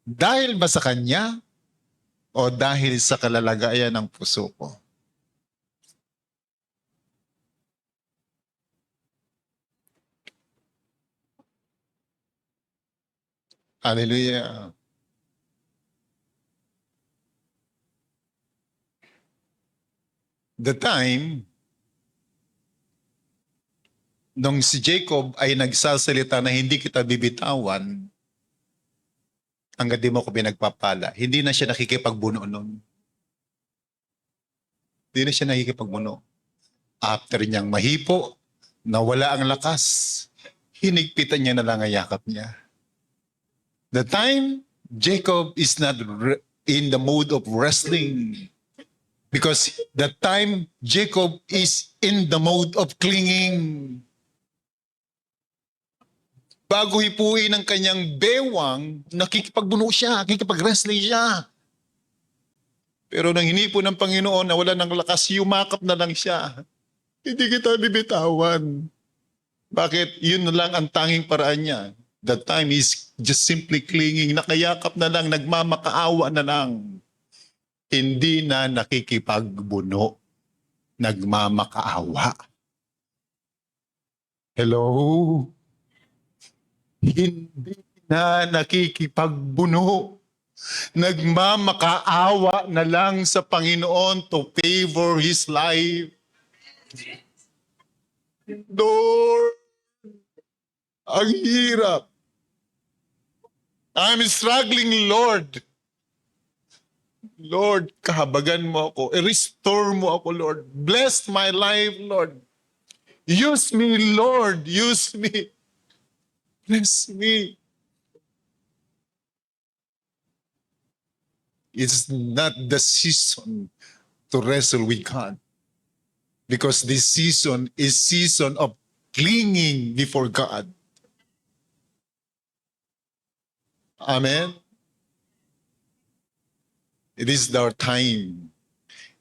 Dahil ba sa kanya o dahil sa kalalagayan ng puso ko? Hallelujah. The time nung si Jacob ay nagsasalita na hindi kita bibitawan, hanggang di mo ko pinagpapala, hindi na siya nakikipagbuno nun. Hindi na siya nakikipagbuno. After niyang mahipo, nawala ang lakas, hinigpitan niya na lang ang yakap niya. The time, Jacob is not in the mode of wrestling. Because the time, Jacob is in the mode of clinging. Bago hipuin ang kanyang bewang, nakikipagbuno siya, nakikipag-wrestling siya. Pero nang hinipo ng Panginoon na wala ng lakas, yumakap na lang siya. Hindi kita bibitawan. Bakit? Yun na lang ang tanging paraan niya. The time is just simply clinging, nakayakap na lang, nagmamakaawa na lang. Hindi na nakikipagbuno, nagmamakaawa. Hello? Hindi na nakikipagbuno, nagmamakaawa na lang sa Panginoon to favor His life. Lord, ang hirap. I'm struggling, Lord. Lord, kahabagan mo ako. Restore mo ako, Lord. Bless my life, Lord. Use me, Lord. Use me. Bless me. It's not the season to wrestle with God. Because this season is season of clinging before God. Amen. It is our time.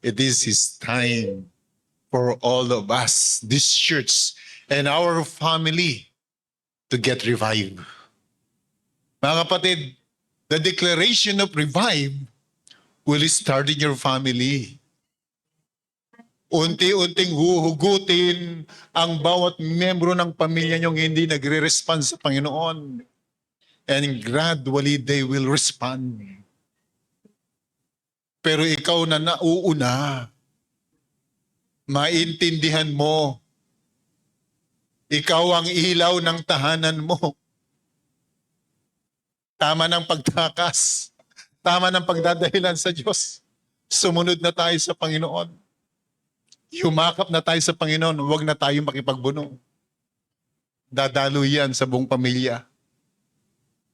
It is His time for all of us, this church, and our family to get revived. Mga kapatid, the declaration of revive will start in your family. unti-unting huhugutin ang bawat membro ng pamilya niyong hindi nagre-respond sa Panginoon. And gradually, they will respond. Pero ikaw na nauuna, maintindihan mo, ikaw ang ilaw ng tahanan mo. Tama ng pagtakas. Tama ng pagdadahilan sa Diyos. Sumunod na tayo sa Panginoon. Yumakap na tayo sa Panginoon. Huwag na tayo makipagbuno. Dadalo yan sa buong pamilya.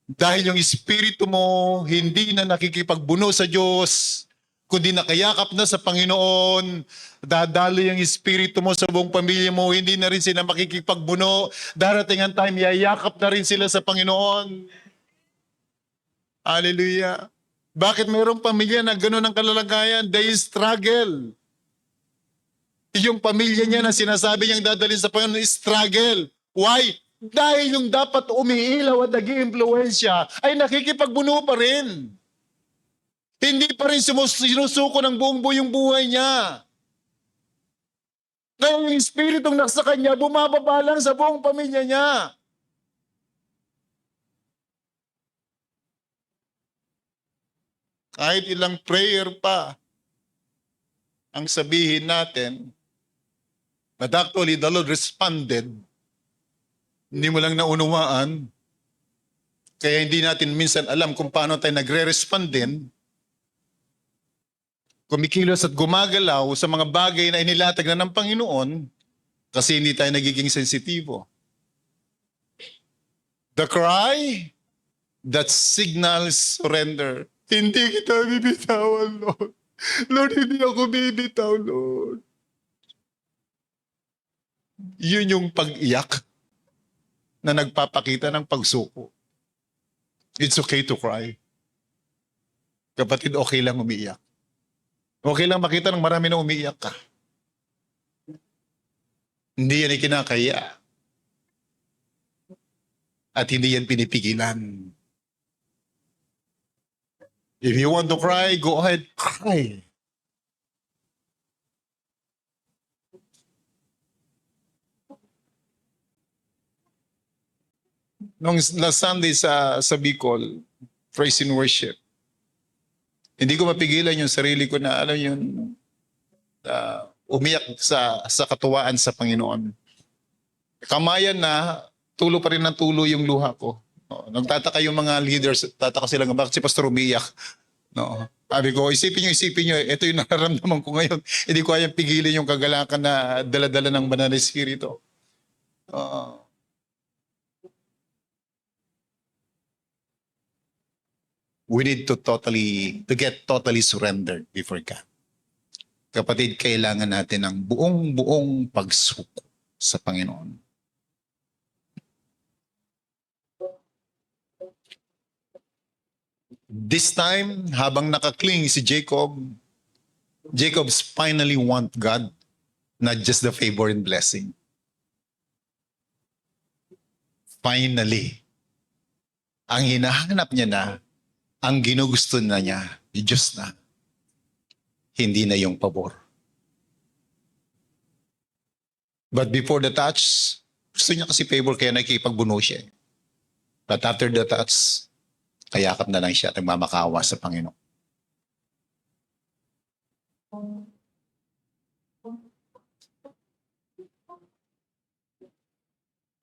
Dahil yung espiritu mo hindi na nakikipagbuno sa Diyos, kundi nakayakap na sa Panginoon, dadalo yung espiritu mo sa buong pamilya mo, hindi na rin sila makikipagbuno. Darating ang time, yayakap na rin sila sa Panginoon. Hallelujah. Bakit mayroong pamilya na gano'n ang kalalagayan? They struggle. Yung pamilya niya na sinasabi niyang dadalhin sa Panginoon, struggle. Why? Dahil yung dapat umiilaw at nag-iimpluwensya ay nakikipagbuno pa rin. Hindi pa rin sinusuko ng buong yung buhay niya. Kaya yung espiritong nasa kanya, bumababa lang sa buong pamilya niya. Kahit ilang prayer pa ang sabihin natin, but actually the Lord responded, hindi mo lang naunawaan, kaya hindi natin minsan alam kung paano tayo nagre-respond din, kumikilos at gumagalaw sa mga bagay na inilatag na ng Panginoon kasi hindi tayo nagiging sensitibo. The cry that signals surrender. Hindi kita bibitawan, Lord. Lord, hindi ako bibitaw, Lord. Yun yung pag-iyak na nagpapakita ng pagsuko. It's okay to cry. Kapatid, okay lang umiiyak. Okay lang makita ng marami na umiiyak ka. Hindi yan ikinakaya. At hindi yan pinipigilan. If you want to cry, go ahead, cry. Nung last Sunday sa Bicol, praise and worship, hindi ko mapigilan yung sarili ko na, alam yun, umiyak sa katuwaan sa Panginoon. Kamayan na, tulo pa rin ng tulo yung luha ko. No, nagtataka yung mga leaders, tataka sila nga, bakit si Pastor umiyak? No. Sabi ko, isipin nyo, ito yung nararamdaman ko ngayon. Hindi ko kayang pigilin yung kagalakan na dala-dala ng banal na espiritu. We need to get totally surrendered before God. Kapatid, kailangan natin ng buong pagsuko sa Panginoon. This time, habang nakakling si Jacob's finally want God, not just the favor and blessing. Finally, ang hinahanap niya na, ang ginugusto na niya, Diyos na, hindi na yung pabor. But before the touch, gusto niya kasi favor kaya nakikipagbuno siya. But after the touch, kayakap na lang siya at nagmamakawa sa Panginoon.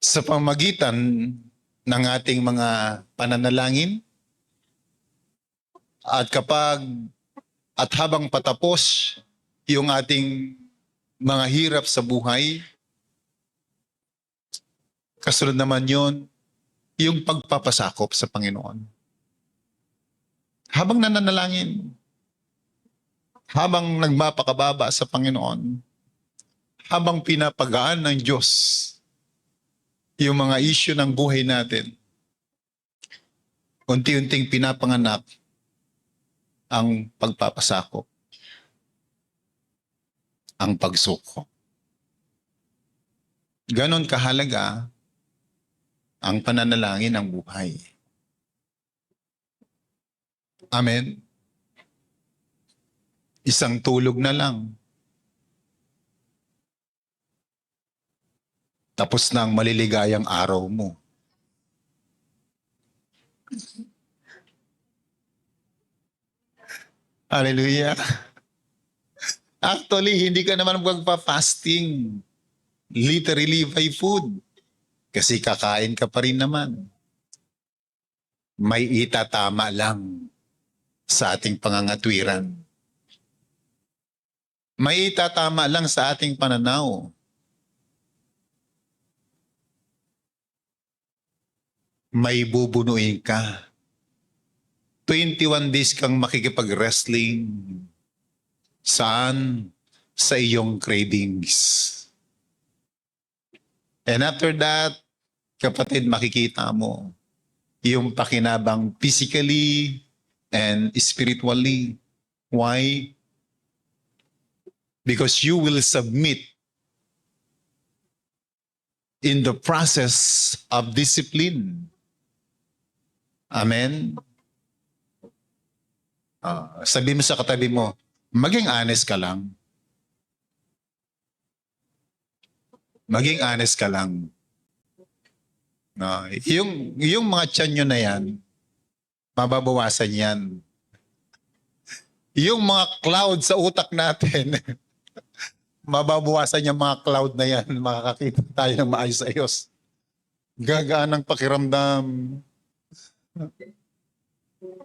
Sa pamagitan ng ating mga pananalangin, at habang patapos yung ating mga hirap sa buhay, kasunod naman yun, yung pagpapasakop sa Panginoon. Habang nananalangin, habang nagmapakababa sa Panginoon, habang pinapagaan ng Diyos yung mga issue ng buhay natin, unti-unting pinapanganak ang pagpapasakop, ang pagsuko. Ganon kahalaga ang pananalangin ng buhay. Amen. Isang tulog na lang, Tapos na ang maliligayang araw mo. Hallelujah. Actually, hindi ka naman magpa-fasting. Literally by food. Kasi kakain ka pa rin naman. May itatama lang sa ating pangangatwiran. May itatama lang sa ating pananaw. May bubunuin ka. 21 days kang makikipag-wrestling. Saan? Sa iyong cravings. And after that, kapatid, makikita mo yung pakinabang physically and spiritually. Why? Because you will submit in the process of discipline. Amen? Sabi mo sa katabi mo, maging honest ka lang. Maging honest ka lang. Yung mga tiyan nyo na yan, mababawasan yan. Yung mga cloud sa utak natin, mababawasan yung mga cloud na yan, makakakita tayo ng maayos-ayos. Gagaan ang pakiramdam.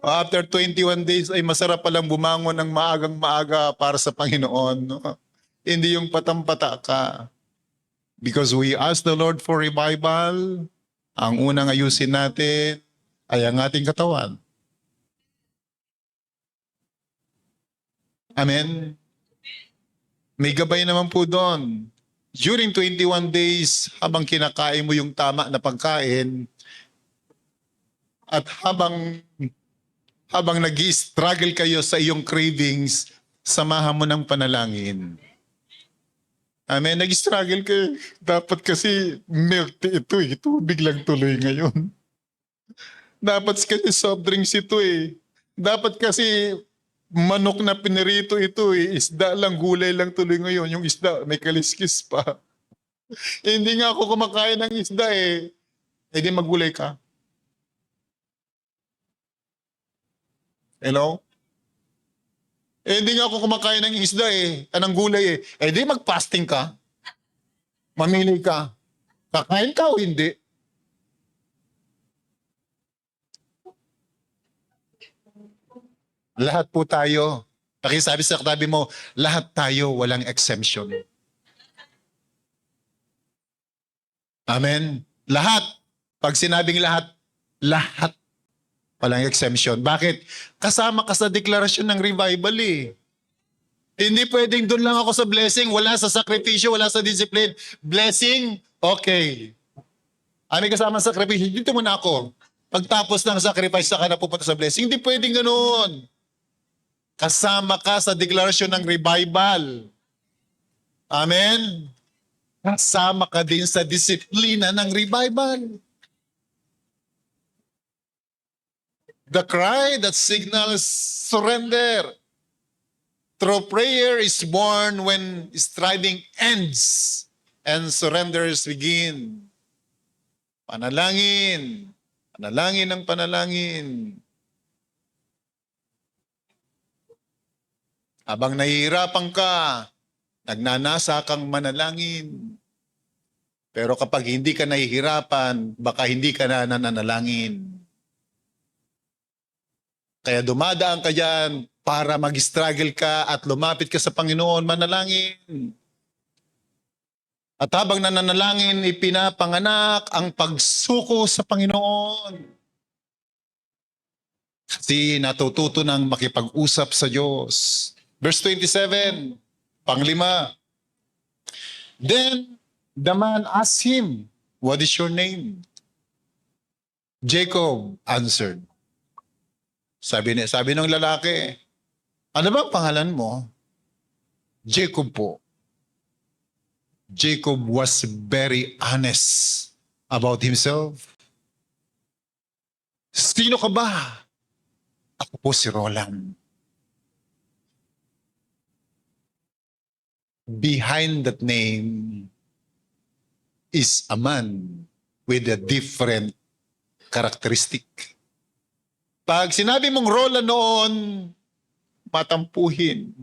After 21 days ay masarap palang bumangon ng maagang maaga para sa Panginoon. No? Hindi yung patampata ka. Because we ask the Lord for revival, ang unang ayusin natin ay ang ating katawan. Amen? May gabay naman po doon. During 21 days, habang kinakain mo yung tama na pagkain, at habang nag-i-struggle kayo sa iyong cravings, samahan mo ng panalangin. Amen. Nag-struggle ka. Dapat kasi milk tea ito eh. Tubig lang tuloy ngayon. Dapat kasi soft drinks ito eh. Dapat kasi manok na pinirito ito eh. Isda lang, gulay lang tuloy ngayon. Yung isda, may kaliskis pa. Hindi nga ako kumakain ng isda eh. Eh di maggulay ka. Hello? Eh, hindi nga ako kumakain ng isda eh. Anong gulay eh. Eh, di mag-fasting ka. Mamili ka. Kakain ka o hindi? Lahat po tayo. Pakisabi sa katabi mo, lahat tayo walang exemption. Amen? Lahat. Pag sinabing lahat, lahat walang exemption. Bakit? Kasama ka sa deklarasyon ng revival eh. Hindi pwedeng doon lang ako sa blessing, wala sa sakripisyo, wala sa discipline. Blessing, okay. May kasama sa sakripisyo, dito muna ako. Pagtapos ng sacrifice, saka na pupunta sa blessing. Hindi pwedeng ganoon. Kasama ka sa deklarasyon ng revival. Amen? Kasama ka din sa disiplina ng revival. The cry that signals surrender. True prayer is born when striving ends and surrenders begin. Panalangin. Panalangin ng panalangin. Habang nahihirapan ka, nagnanasa kang manalangin. Pero kapag hindi ka nahihirapan, baka hindi ka na nananalangin. Kaya dumadaan ka dyan para mag-struggle ka at lumapit ka sa Panginoon, manalangin. At habang nananalangin, ipinapanganak ang pagsuko sa Panginoon. Kasi natututo ng makipag-usap sa Diyos. Verse 27, panglima. Then the man asked him, "What is your name?" Jacob answered. Sabi ng lalaki, "Ano ba ang pangalan mo?" Jacob po. Jacob was very honest about himself. Sino ka ba? Ako po si Roland. Behind that name is a man with a different characteristic. Pag sinabi mong Roland noon, matampuhin,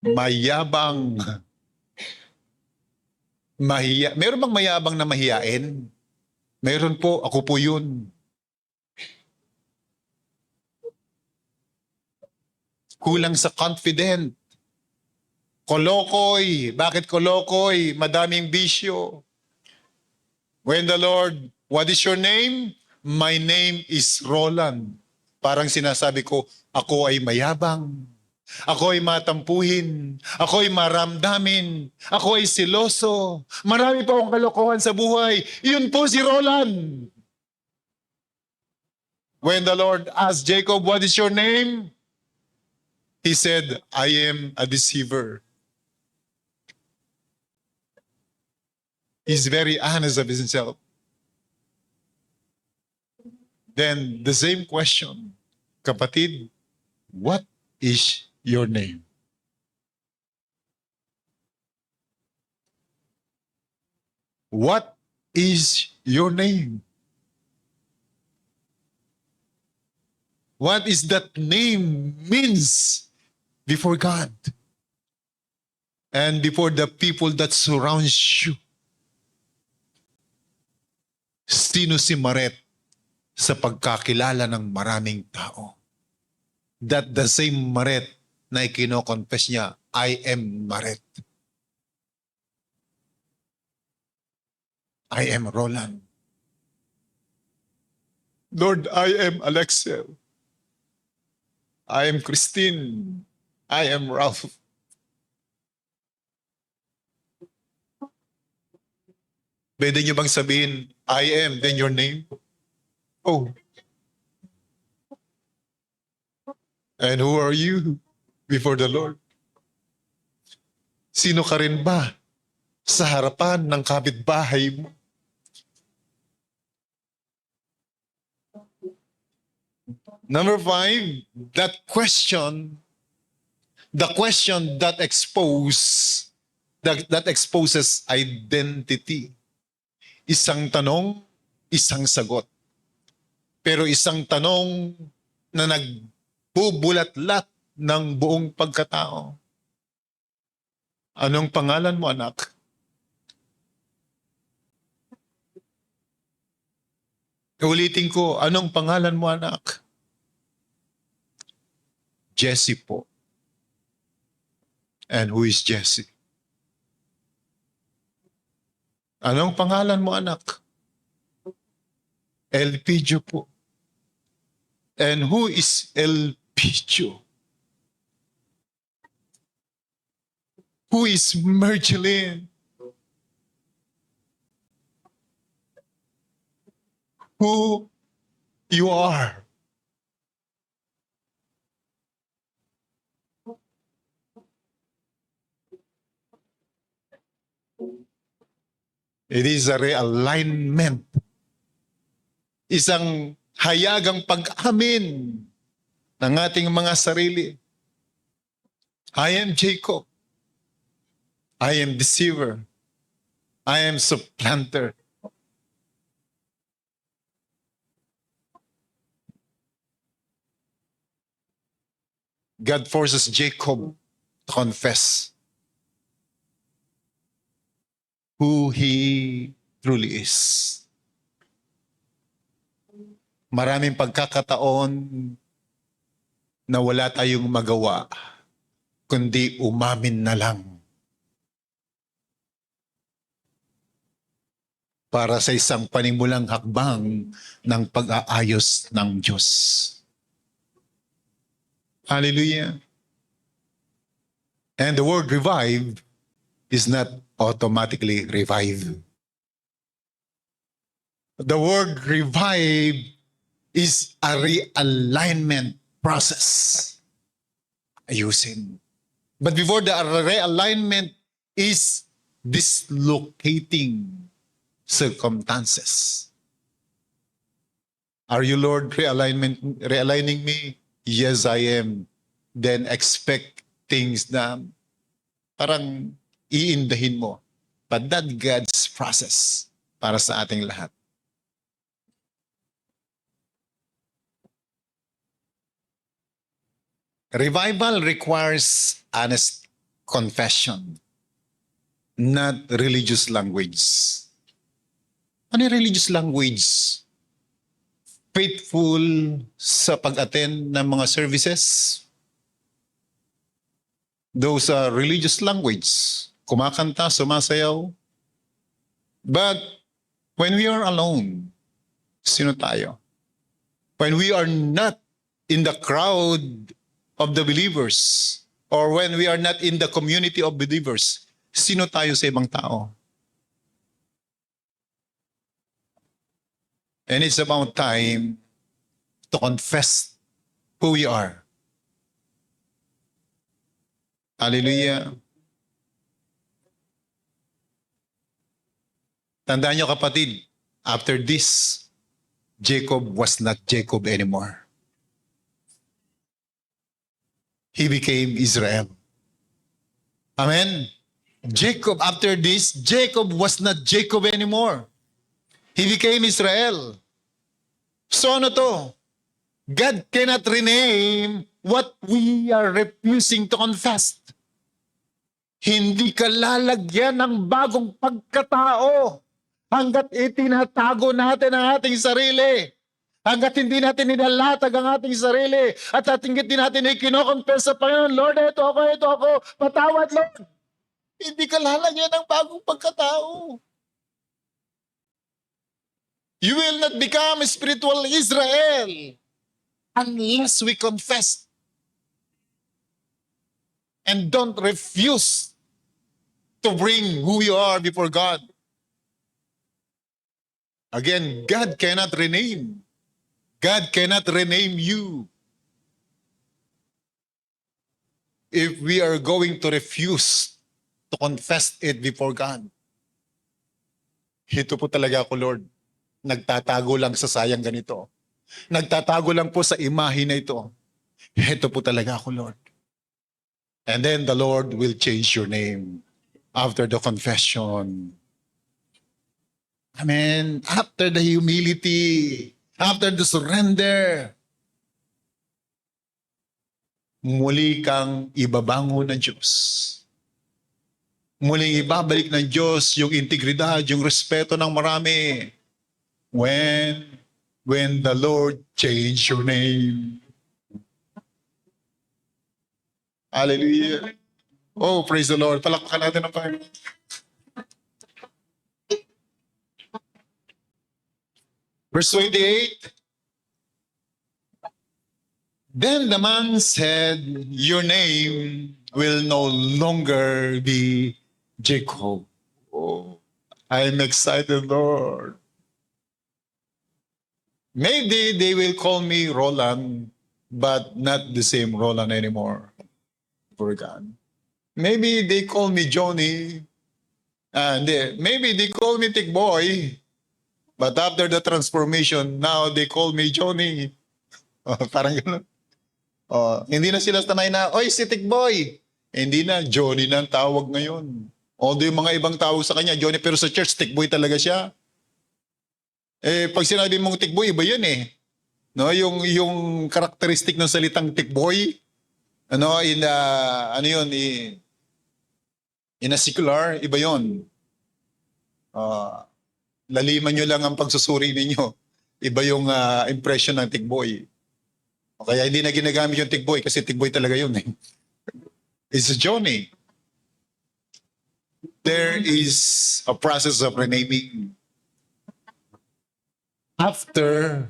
mayabang, mahiya. Meron bang mayabang na mahiyain? Meron po, ako po yun. Kulang sa confident. Kolokoy. Bakit kolokoy? Madaming bisyo. When the Lord, what is your name? My name is Roland. Parang sinasabi ko, ako ay mayabang. Ako ay matampuhin. Ako ay maramdamin. Ako ay siloso. Marami pa akong kalokohan sa buhay. Yun po si Roland. When the Lord asked Jacob, what is your name? He said, I am a deceiver. He's very honest of himself. Then the same question, kapatid, what is your name? What is your name? What is that name means before God and before the people that surrounds you? Sino si Maret sa pagkakilala ng maraming tao? That the same Maret na ikinoconfess niya, I am Maret. I am Roland. Lord, I am Alexiel. I am Christine. I am Ralph. Pwede niyo bang sabihin, I am, then your name? Oh. And who are you before the Lord? Sino ka rin ba sa harapan ng kapitbahay mo? Number 5, that question, the question that exposes identity. Isang tanong, isang sagot. Pero isang tanong na nagbubulat-lat ng buong pagkatao. Anong pangalan mo, anak? Ulitin ko, anong pangalan mo, anak? Jesse po. And who is Jesse? Anong pangalan mo, anak? Elpidio po. And who is Elpidio? Who is Mergelin? Who you are? It is a realignment. Isang hayagang pag-amin ng ating mga sarili. I am Jacob. I am deceiver. I am supplanter. God forces Jacob to confess who he truly is. Maraming pagkakataon na wala tayong magawa, kundi umamin na lang para sa isang panimulang hakbang ng pag-aayos ng Diyos. Hallelujah. And the word revive is not automatically revive. The word revive is a realignment process. Ayusin. But before the realignment is dislocating circumstances. Are you, Lord, realigning me? Yes, I am. Then expect things na parang iindahin mo. But that God's process para sa ating lahat. Revival requires honest confession, not religious language. Ano yung religious language? Faithful sa pag-attend ng mga services. Those are religious language. Kumakanta, sumasayaw. But when we are alone, sino tayo? When we are not in the crowd of the believers, or when we are not in the community of believers, sino tayo sa ibang tao? And it's about time to confess who we are. Hallelujah. Tandaan niyo kapatid, after this, Jacob was not Jacob anymore. He became Israel. Amen? Jacob, after this, Jacob was not Jacob anymore. He became Israel. So ano to? God cannot rename what we are refusing to confess. Hindi ka lalagyan ng bagong pagkatao hanggat itinatago natin ang ating sarili. Hanggat hindi natin nilalatag ang ating sarili at hanggat hindi natin ikinoconfess sa Panginoon, Lord, ito ako, patawad, Lord. Hindi ka lalagyan ng bagong pagkatao. You will not become a spiritual Israel unless we confess and don't refuse to bring who you are before God. Again, God cannot rename. God cannot rename you. If we are going to refuse to confess it before God. Ito po talaga ako, Lord. Nagtatago lang sa sayang ganito. Nagtatago lang po sa imahe na ito. Ito po talaga ako, Lord. And then the Lord will change your name after the confession. Amen. After the humility, after the surrender, muli kang ibabango ng Diyos. Muling ibabalik ng Diyos yung integridad, yung respeto ng marami. When the Lord changed your name. Hallelujah. Oh, praise the Lord. Palakpakan natin ang Panginoon. Verse 28. Then the man said, your name will no longer be Jacob. Oh, I'm excited, Lord. Maybe they will call me Roland, but not the same Roland anymore. For God. Maybe they call me Johnny. Maybe they call me Tikboy. But after the transformation, now they call me Johnny. Parang gano'n. Hindi na sila sanay na, oy, si Tikboy. Hindi na, Johnny na ang tawag ngayon. Although yung mga ibang tawag sa kanya, Johnny, pero sa church, Tikboy talaga siya. Pag sinabi mong Tikboy, iba yun eh. No, yung karakteristik ng salitang Tikboy, in a secular, iba yun. Laliman nyo lang ang pagsusuri ninyo. Iba yung impression ng Tikboy. Kaya hindi na ginagamit yung Tikboy kasi Tikboy talaga yun eh. It's Johnny. There is a process of renaming after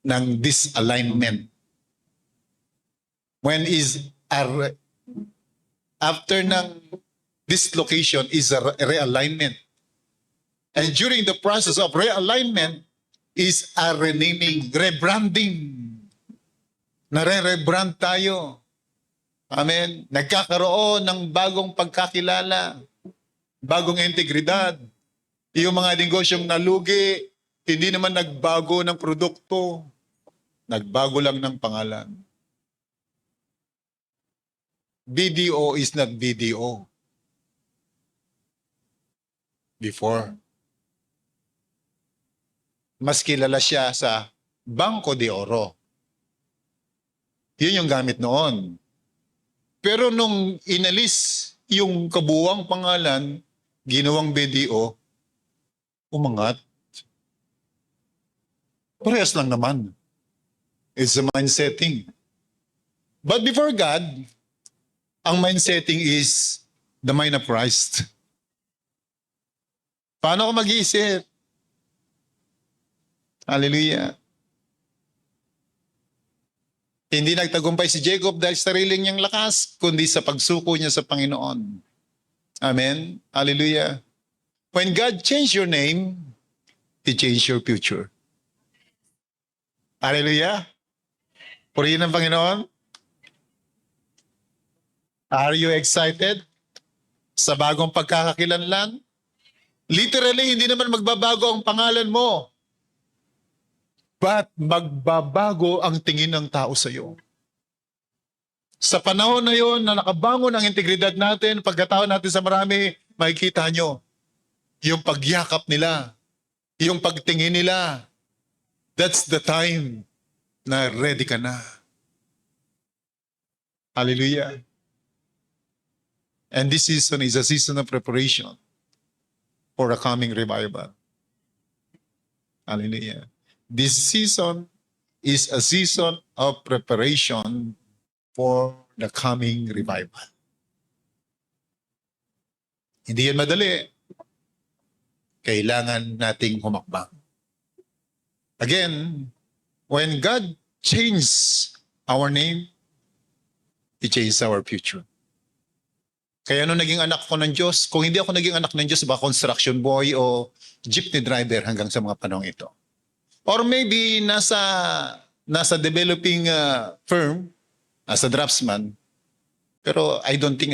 ng disalignment. After ng dislocation is a realignment. And during the process of realignment is a renaming, rebranding. Nare-rebrand tayo. Amen. Nagkakaroon ng bagong pagkakilala, bagong integridad. Yung mga negosyong nalugi, hindi naman nagbago ng produkto, nagbago lang ng pangalan. BDO is not BDO. before. Mas kilala siya sa Banco de Oro. Yun yung gamit noon. Pero nung inalis yung kabuwang pangalan, ginawang BDO, umangat. Parehas lang naman. It's a mind setting. But before God, ang mind setting is the mind of Christ. Paano ko mag-iisip? Hallelujah. Hindi nagtagumpay si Jacob dahil sa sariling niyang lakas, kundi sa pagsuko niya sa Panginoon. Amen? Hallelujah. When God changed your name, He changed your future. Hallelujah. Purihin ang Panginoon. Are you excited sa bagong pagkakakilanlan? Literally, hindi naman magbabago ang pangalan mo. But magbabago ang tingin ng tao sa iyo. Sa panahon na yon na nakabangon ang integridad natin, pagkatao natin sa marami, makikita nyo yung pagyakap nila, yung pagtingin nila. That's the time na ready ka na. Hallelujah. And this season is a season of preparation for a coming revival. Hallelujah. This season is a season of preparation for the coming revival. Hindi yan madali. Kailangan nating humakbang. Again, when God changed our name, He changed our future. Kaya nung naging anak ko ng Diyos, kung hindi ako naging anak ng Diyos, baka construction boy o jeepney driver hanggang sa mga panahong ito. Or maybe nasa developing firm as a draftsman. Pero I don't think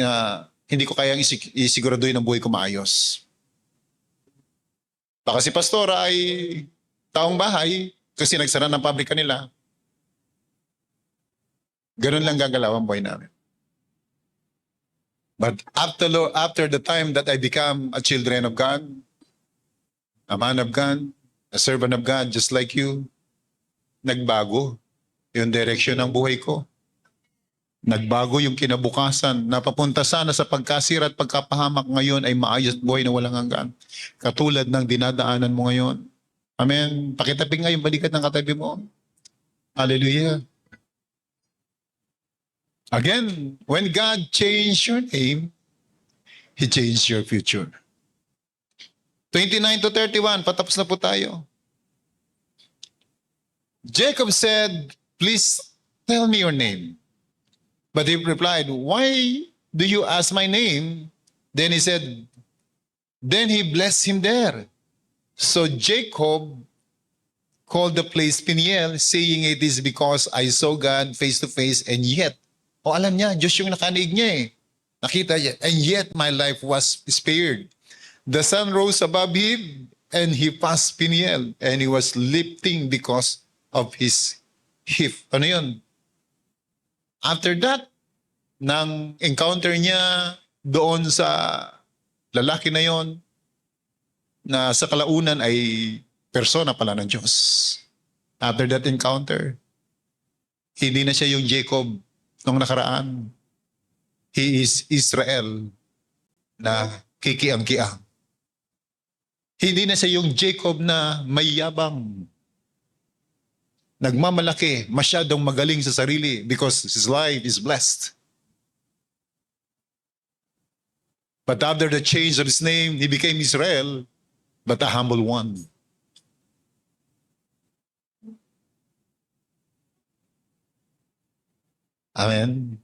hindi ko kayang isiguraduhin ang buhay ko maayos. Baka si pastora ay taong bahay kasi nagsara ng pabrika nila. Ganun lang gagalaw ang buhay namin. But after the time that I become a children of God, a man of God, a servant of God, just like you, nagbago yung direction ng buhay ko. Nagbago yung kinabukasan. Napapunta sana sa pagkasira at pagkapahamak ngayon ay maayos buhay na walang hanggan. Katulad ng dinadaanan mo ngayon. Amen. Pakitaping nga yung balikat ng katabi mo. Hallelujah. Again, when God changed your name, He changed your future. 29 to 31, patapos na po tayo. Jacob said, "Please tell me your name." But he replied, "Why do you ask my name?" Then he said, then he blessed him there. So Jacob called the place Peniel, saying, "It is because I saw God face to face, and yet," o alam niya, Diyos yung nakaniig niya eh. Nakita niya, "and yet my life was spared. The sun rose above him, and he passed Peniel, and he was lifting because of his hip." Ano yun? After that, nang encounter niya doon sa lalaki na yon, na sa kalaunan ay persona pala ng Diyos. After that encounter, hindi na siya yung Jacob nung nakaraan. He is Israel na kikiang-kiang. Hindi na siya yung Jacob na mayabang, nagmamalaki, masyadong magaling sa sarili because his life is blessed. But after the change of his name, he became Israel, but a humble one. Amen.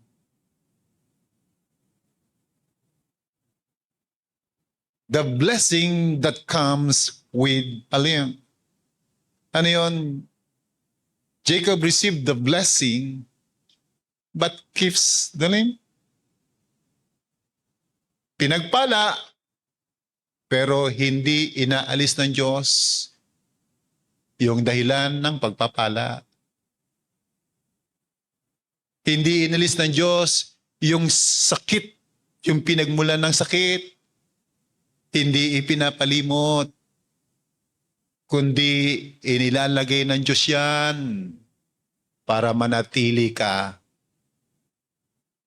The blessing that comes with Alim. Ano yun? Jacob received the blessing but keeps the name. Pinagpala pero hindi inaalis ng Diyos yung dahilan ng pagpapala. Hindi inalis ng Diyos yung sakit, yung pinagmulan ng sakit. Hindi ipinapalimot, kundi inilalagay ng Diyos yan para manatili ka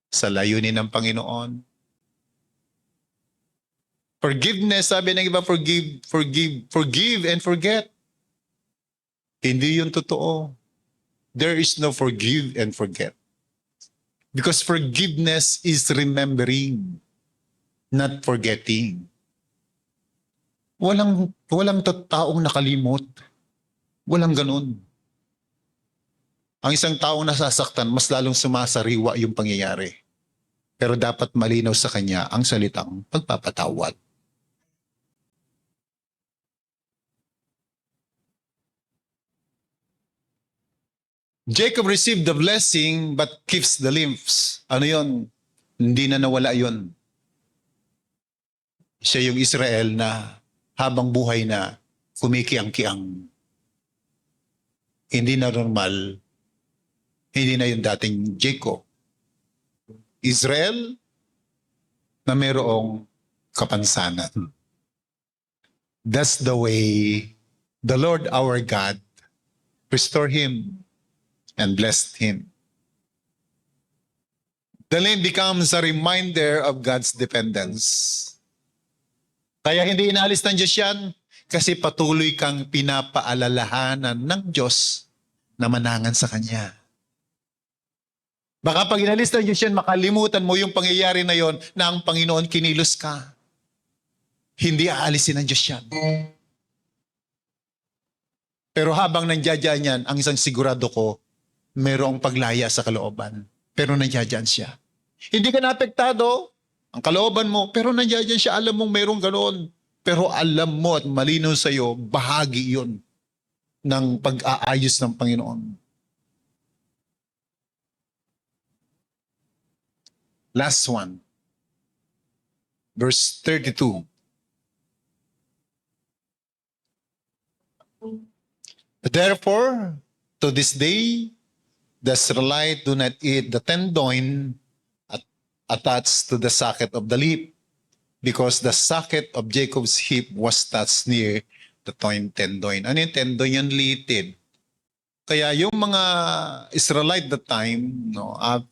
sa layunin ng Panginoon. Forgiveness, sabi ng iba, forgive and forget. Hindi yun totoo. There is no forgive and forget. Because forgiveness is remembering, not forgetting. Walang taong nakalimot. Walang ganun. Ang isang taong nasasaktan, mas lalong sumasariwa yung pangyayari. Pero dapat malinaw sa kanya ang salitang pagpapatawad. Jacob received the blessing but keeps the lymphs. Ano yon? Hindi na nawala yon. Siya yung Israel na habang buhay na kumikiang-kiang. Hindi na normal. Hindi na yung dating Jacob. Israel na mayroong kapansanan. That's the way the Lord our God restored him and blessed him. The name becomes a reminder of God's dependence. Kaya hindi inaalis ng Diyos yan kasi patuloy kang pinapaalalahanan ng Diyos na manangan sa Kanya. Baka pag inalis ng Diyos yan, makalimutan mo yung pangyayari na yon na ang Panginoon kinilos ka. Hindi aalisin ng Diyos yan. Pero habang nandiyan yan, ang isang sigurado ko, mayroong paglaya sa kalooban. Pero nandiyan siya. Hindi ka naapektado, ang kalooban mo, pero nandiyan siya, alam mong mayroong ganoon. Pero alam mo at malinaw sa iyo, bahagi iyon ng pag-aayos ng Panginoon. Last one. Verse 32. Therefore, to this day, the Israelites do not eat the tendon attached to the socket of the hip, because the socket of Jacob's hip was touched near the tendon. Ano yung tendon? Yung litid. Kaya yung mga Israelite that time,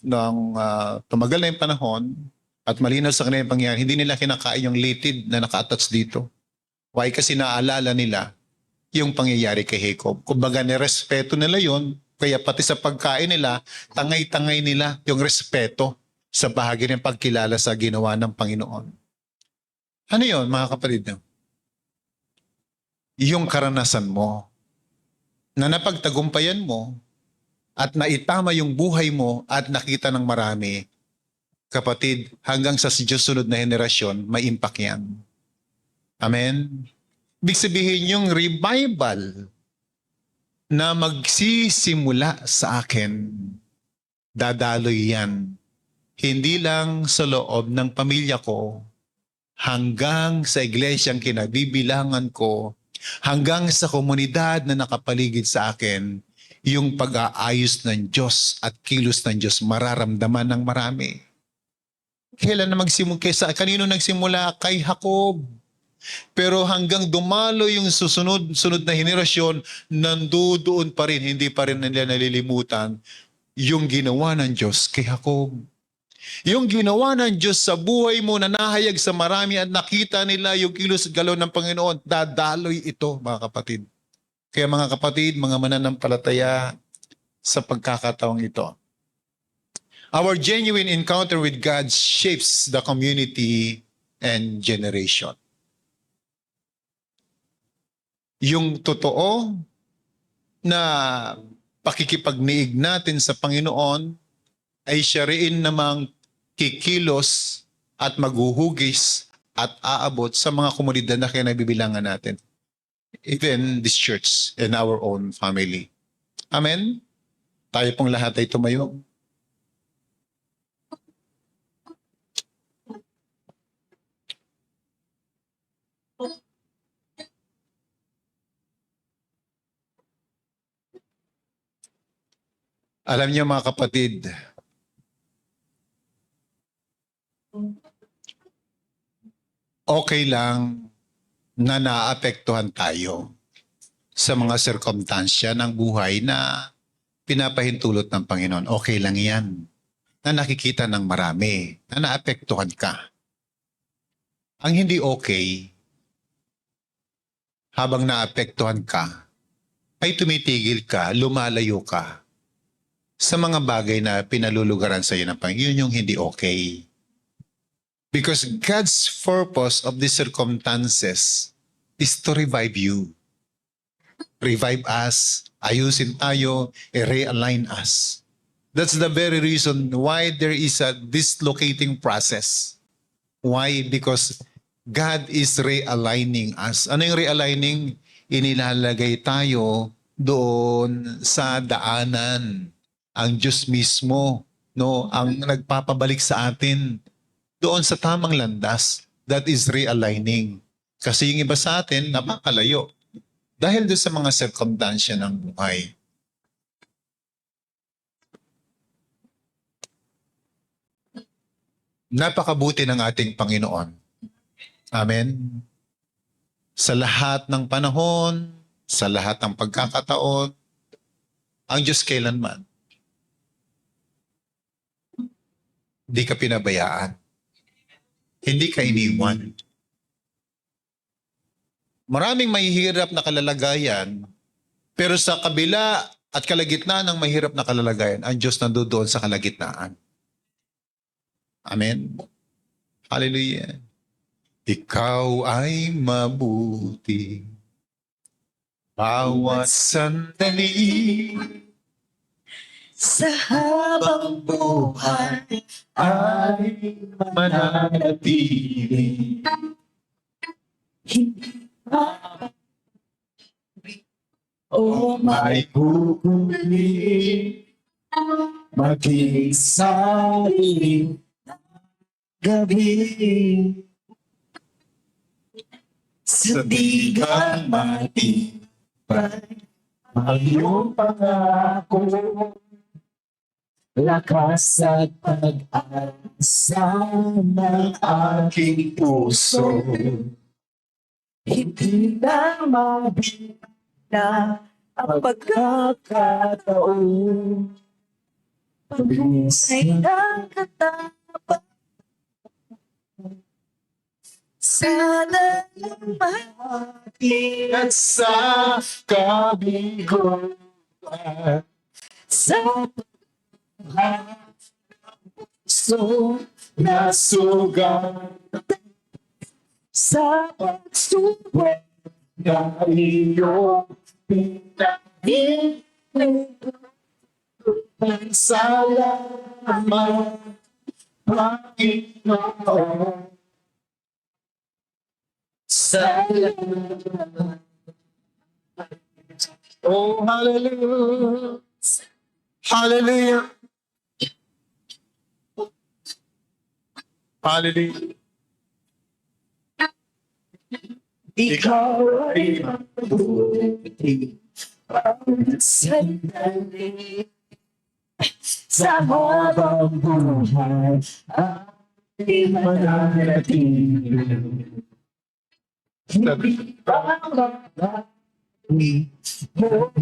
nang tumagal na yung panahon at malinaw sa kanila yung pangyayari, hindi nila kinakain yung litid na naka-attach dito. Why? Kasi naalala nila yung pangyayari kay Jacob. Kumbaga, nirespeto nila yon, kaya pati sa pagkain nila, tangay-tangay nila yung respeto sa bahagi ng pagkilala sa ginawa ng Panginoon. Ano yon, mga kapatid? Yung karanasan mo na napagtagumpayan mo at naitama yung buhay mo at nakita ng marami, kapatid, hanggang sa susunod na henerasyon, may impact yan. Amen? Ibig sabihin yung revival na magsisimula sa akin, dadaloy yan. Hindi lang sa loob ng pamilya ko, hanggang sa iglesyang kinabibilangan ko, hanggang sa komunidad na nakapaligid sa akin, yung pag-aayos ng Diyos at kilos ng Diyos mararamdaman ng marami. Kailan na magsimula? Kanino nagsimula? Kay Jacob. Pero hanggang dumalo yung sunod na henerasyon, nandoon pa rin, hindi pa rin nila nalilimutan yung ginawa ng Diyos kay Jacob. Yung ginawa ng Diyos sa buhay mo na nahayag sa marami at nakita nila yung kilos galaw ng Panginoon, dadaloy ito, mga kapatid. Kaya mga kapatid, mga mananampalataya, sa pagkakataong ito, our genuine encounter with God shapes the community and generation. Yung totoo na pakikipagniig natin sa Panginoon ay siya rin namang kikilos at maghuhugis at aabot sa mga komunidad na kinabibilangan natin. Even this church and our own family. Amen? Tayo pong lahat ay tumayo. Alam niyo mga kapatid, okay lang na naapektuhan tayo sa mga sirkumstansya ng buhay na pinapahintulot ng Panginoon. Okay lang yan. Na nakikita ng marami, na naapektuhan ka. Ang hindi okay, habang naapektuhan ka, ay tumitigil ka, lumalayo ka sa mga bagay na pinalulugaran sa iyo ng Panginoon. Yun yung hindi okay. Because God's purpose of these circumstances is to revive you. Revive us, ayusin tayo, realign us. That's the very reason why there is a dislocating process. Why? Because God is realigning us. Ano yung realigning? Inilalagay tayo doon sa daanan. Ang Diyos mismo, no, ang nagpapabalik sa atin doon sa tamang landas. That is realigning. Kasi yung iba sa atin, napakalayo. Dahil doon sa mga circumstansya ng buhay. Napakabuti ng ating Panginoon. Amen. Sa lahat ng panahon, sa lahat ng pagkakataon, ang Diyos kailanman. Hindi ka pinabayaan. Hindi ka iniwan. Maraming mahihirap na kalalagayan, pero sa kabila at kalagitnaan ng mahirap na kalalagayan, ang Diyos nandoon sa kalagitnaan. Amen. Hallelujah. Ikaw ay mabuti. Bawat sandali Sa habang buhay ay mananatili. hindi o May hukuli maging sariling gabi sa digang matibay ang iyong pangako. lakas at pag-asa ng Aking puso hindi na mabigla ang pagkakataon. Pag-usay ng katapat sa dalamhati at sa kabigo sa puso na sugat sa pagsubok na iyong pinagin. Salamat, Panginoon. salamat. Oh, hallelujah. Hallelujah. Hallelujah. Ikaw ay mabuti bawat sandali sa habang buhay ay mananatili. Hindi ba mababalik mo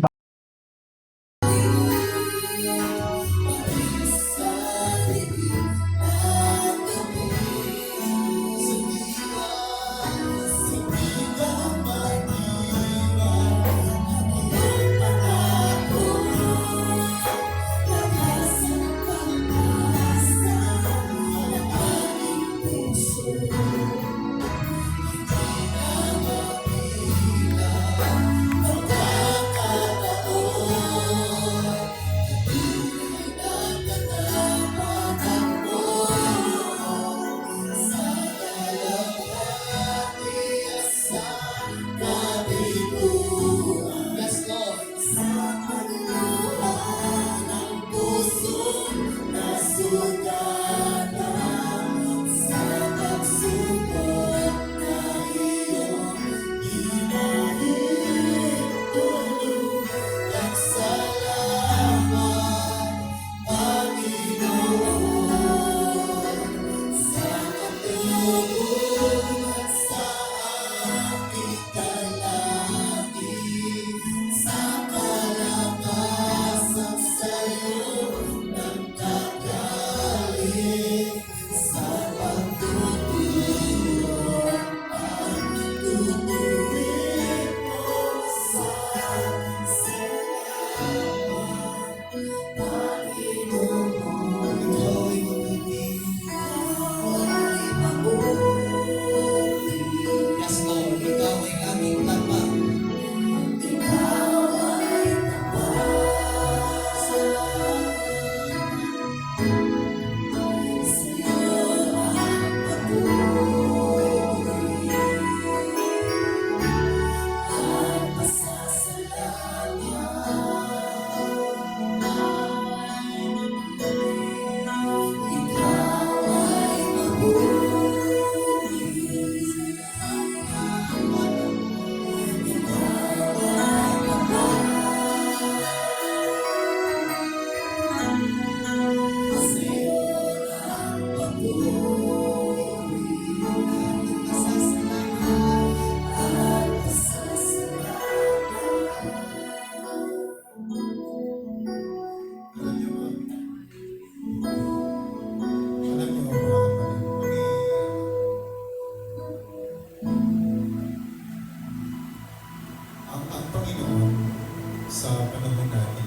sa panahon natin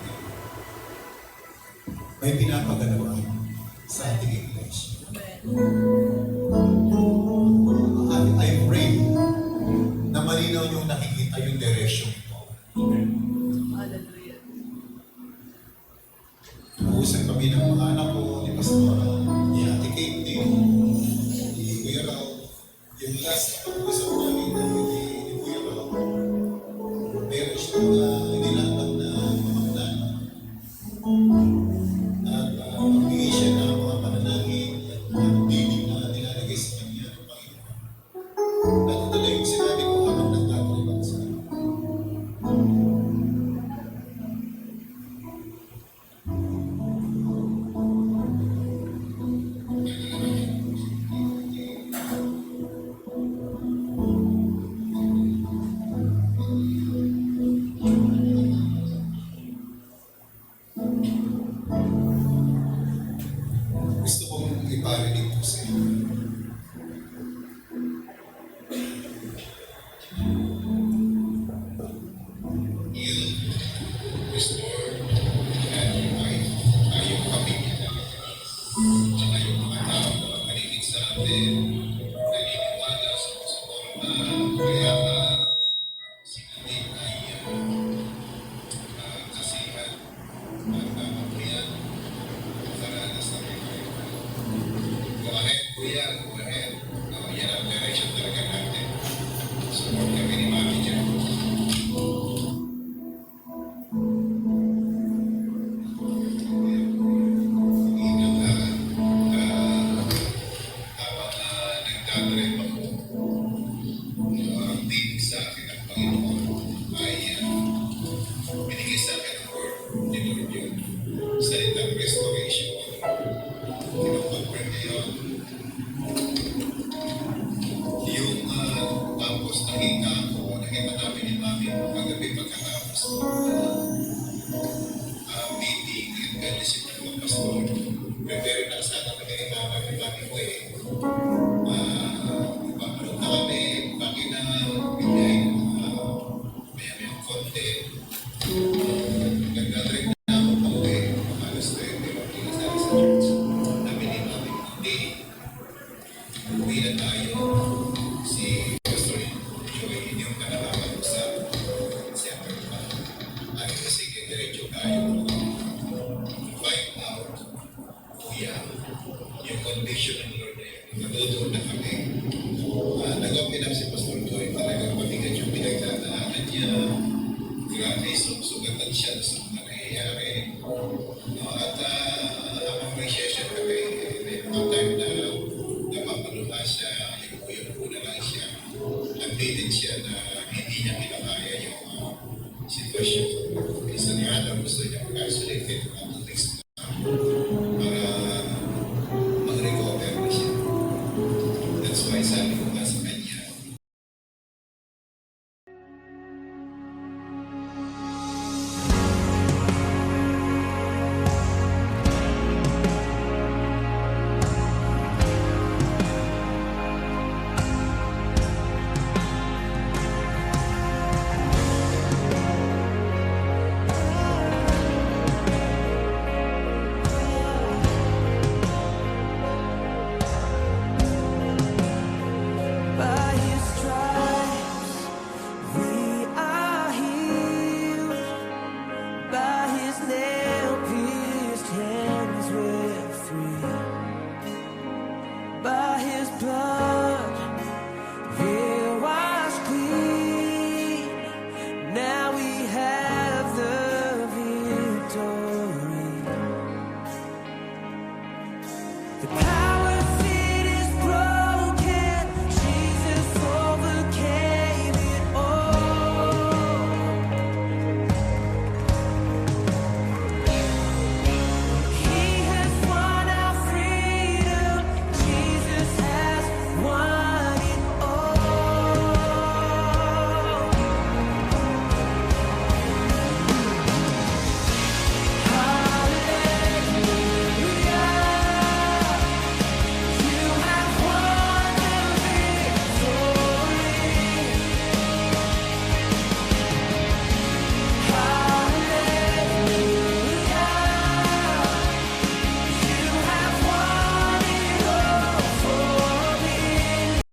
may pinapagalawan sa ating iglesia. I pray na malinaw yung nakikita yung direction ito. Hallelujah. Nausap kami ng mga anak ko, ni Pastor, ni Ate Kate, ni Kuya Raul. Yung last na pag-usap namin ni Kuya Raul, meron siyang nilatag na pamagdana. At magbigay siya ng mga panalangin at dinig na nilalagay sa kanya ng Panginoon. At ito na yung sinabi ko habang nagtatrabaho sa akin. Gusto kong iparinig po sa inyo. You, Pastor, and your wife, yung pamilya namin, tsaka yung mga tao na makinig sa atin, naniniwala sa suporta, kaya sinabi ay kasihan at kapabriyan karanas na rin. Go ahead, kuya, go ahead. Yan ang direction talaga natin. Support kami ni Mami dyan. Habang nagtatrip ako, ang tinig sa akin ng Panginoon ay binigay sa akin ng word ni Lord yun. Salitang restoration. Kinupag-bring ngayon. Yung tapos nakita namin ni Mami kagabi pagkatapos meeting and fellowship ng mga pastor. Prepare na sana kami ni Mami ko papanood na kami, bakit na bigay mayamang konti. Nagdadrink na ako pauwi, alas 3, hindi sa church. Sabi ni Mami, hindi. Uwi na tayo. Si Pastor Joey, hindi yung nakakapag-usap. Siyempre pa. Ay, kasi diretso tayo. Find out, kuya, yung conviction ng Lord na yun. Natutuon na kami. Nag-open up si Pastor Joey. Talagang mabigat yung pinagdadaanan niya. Grabe, sugatan siya sa mga nangyayari. At habang may session kami, may mga time na napapaluha siya, yung na lang siya. Updated siya na hindi niya kinakaya yung sitwasyon. Isa nga daw gusto niya mag-isolate.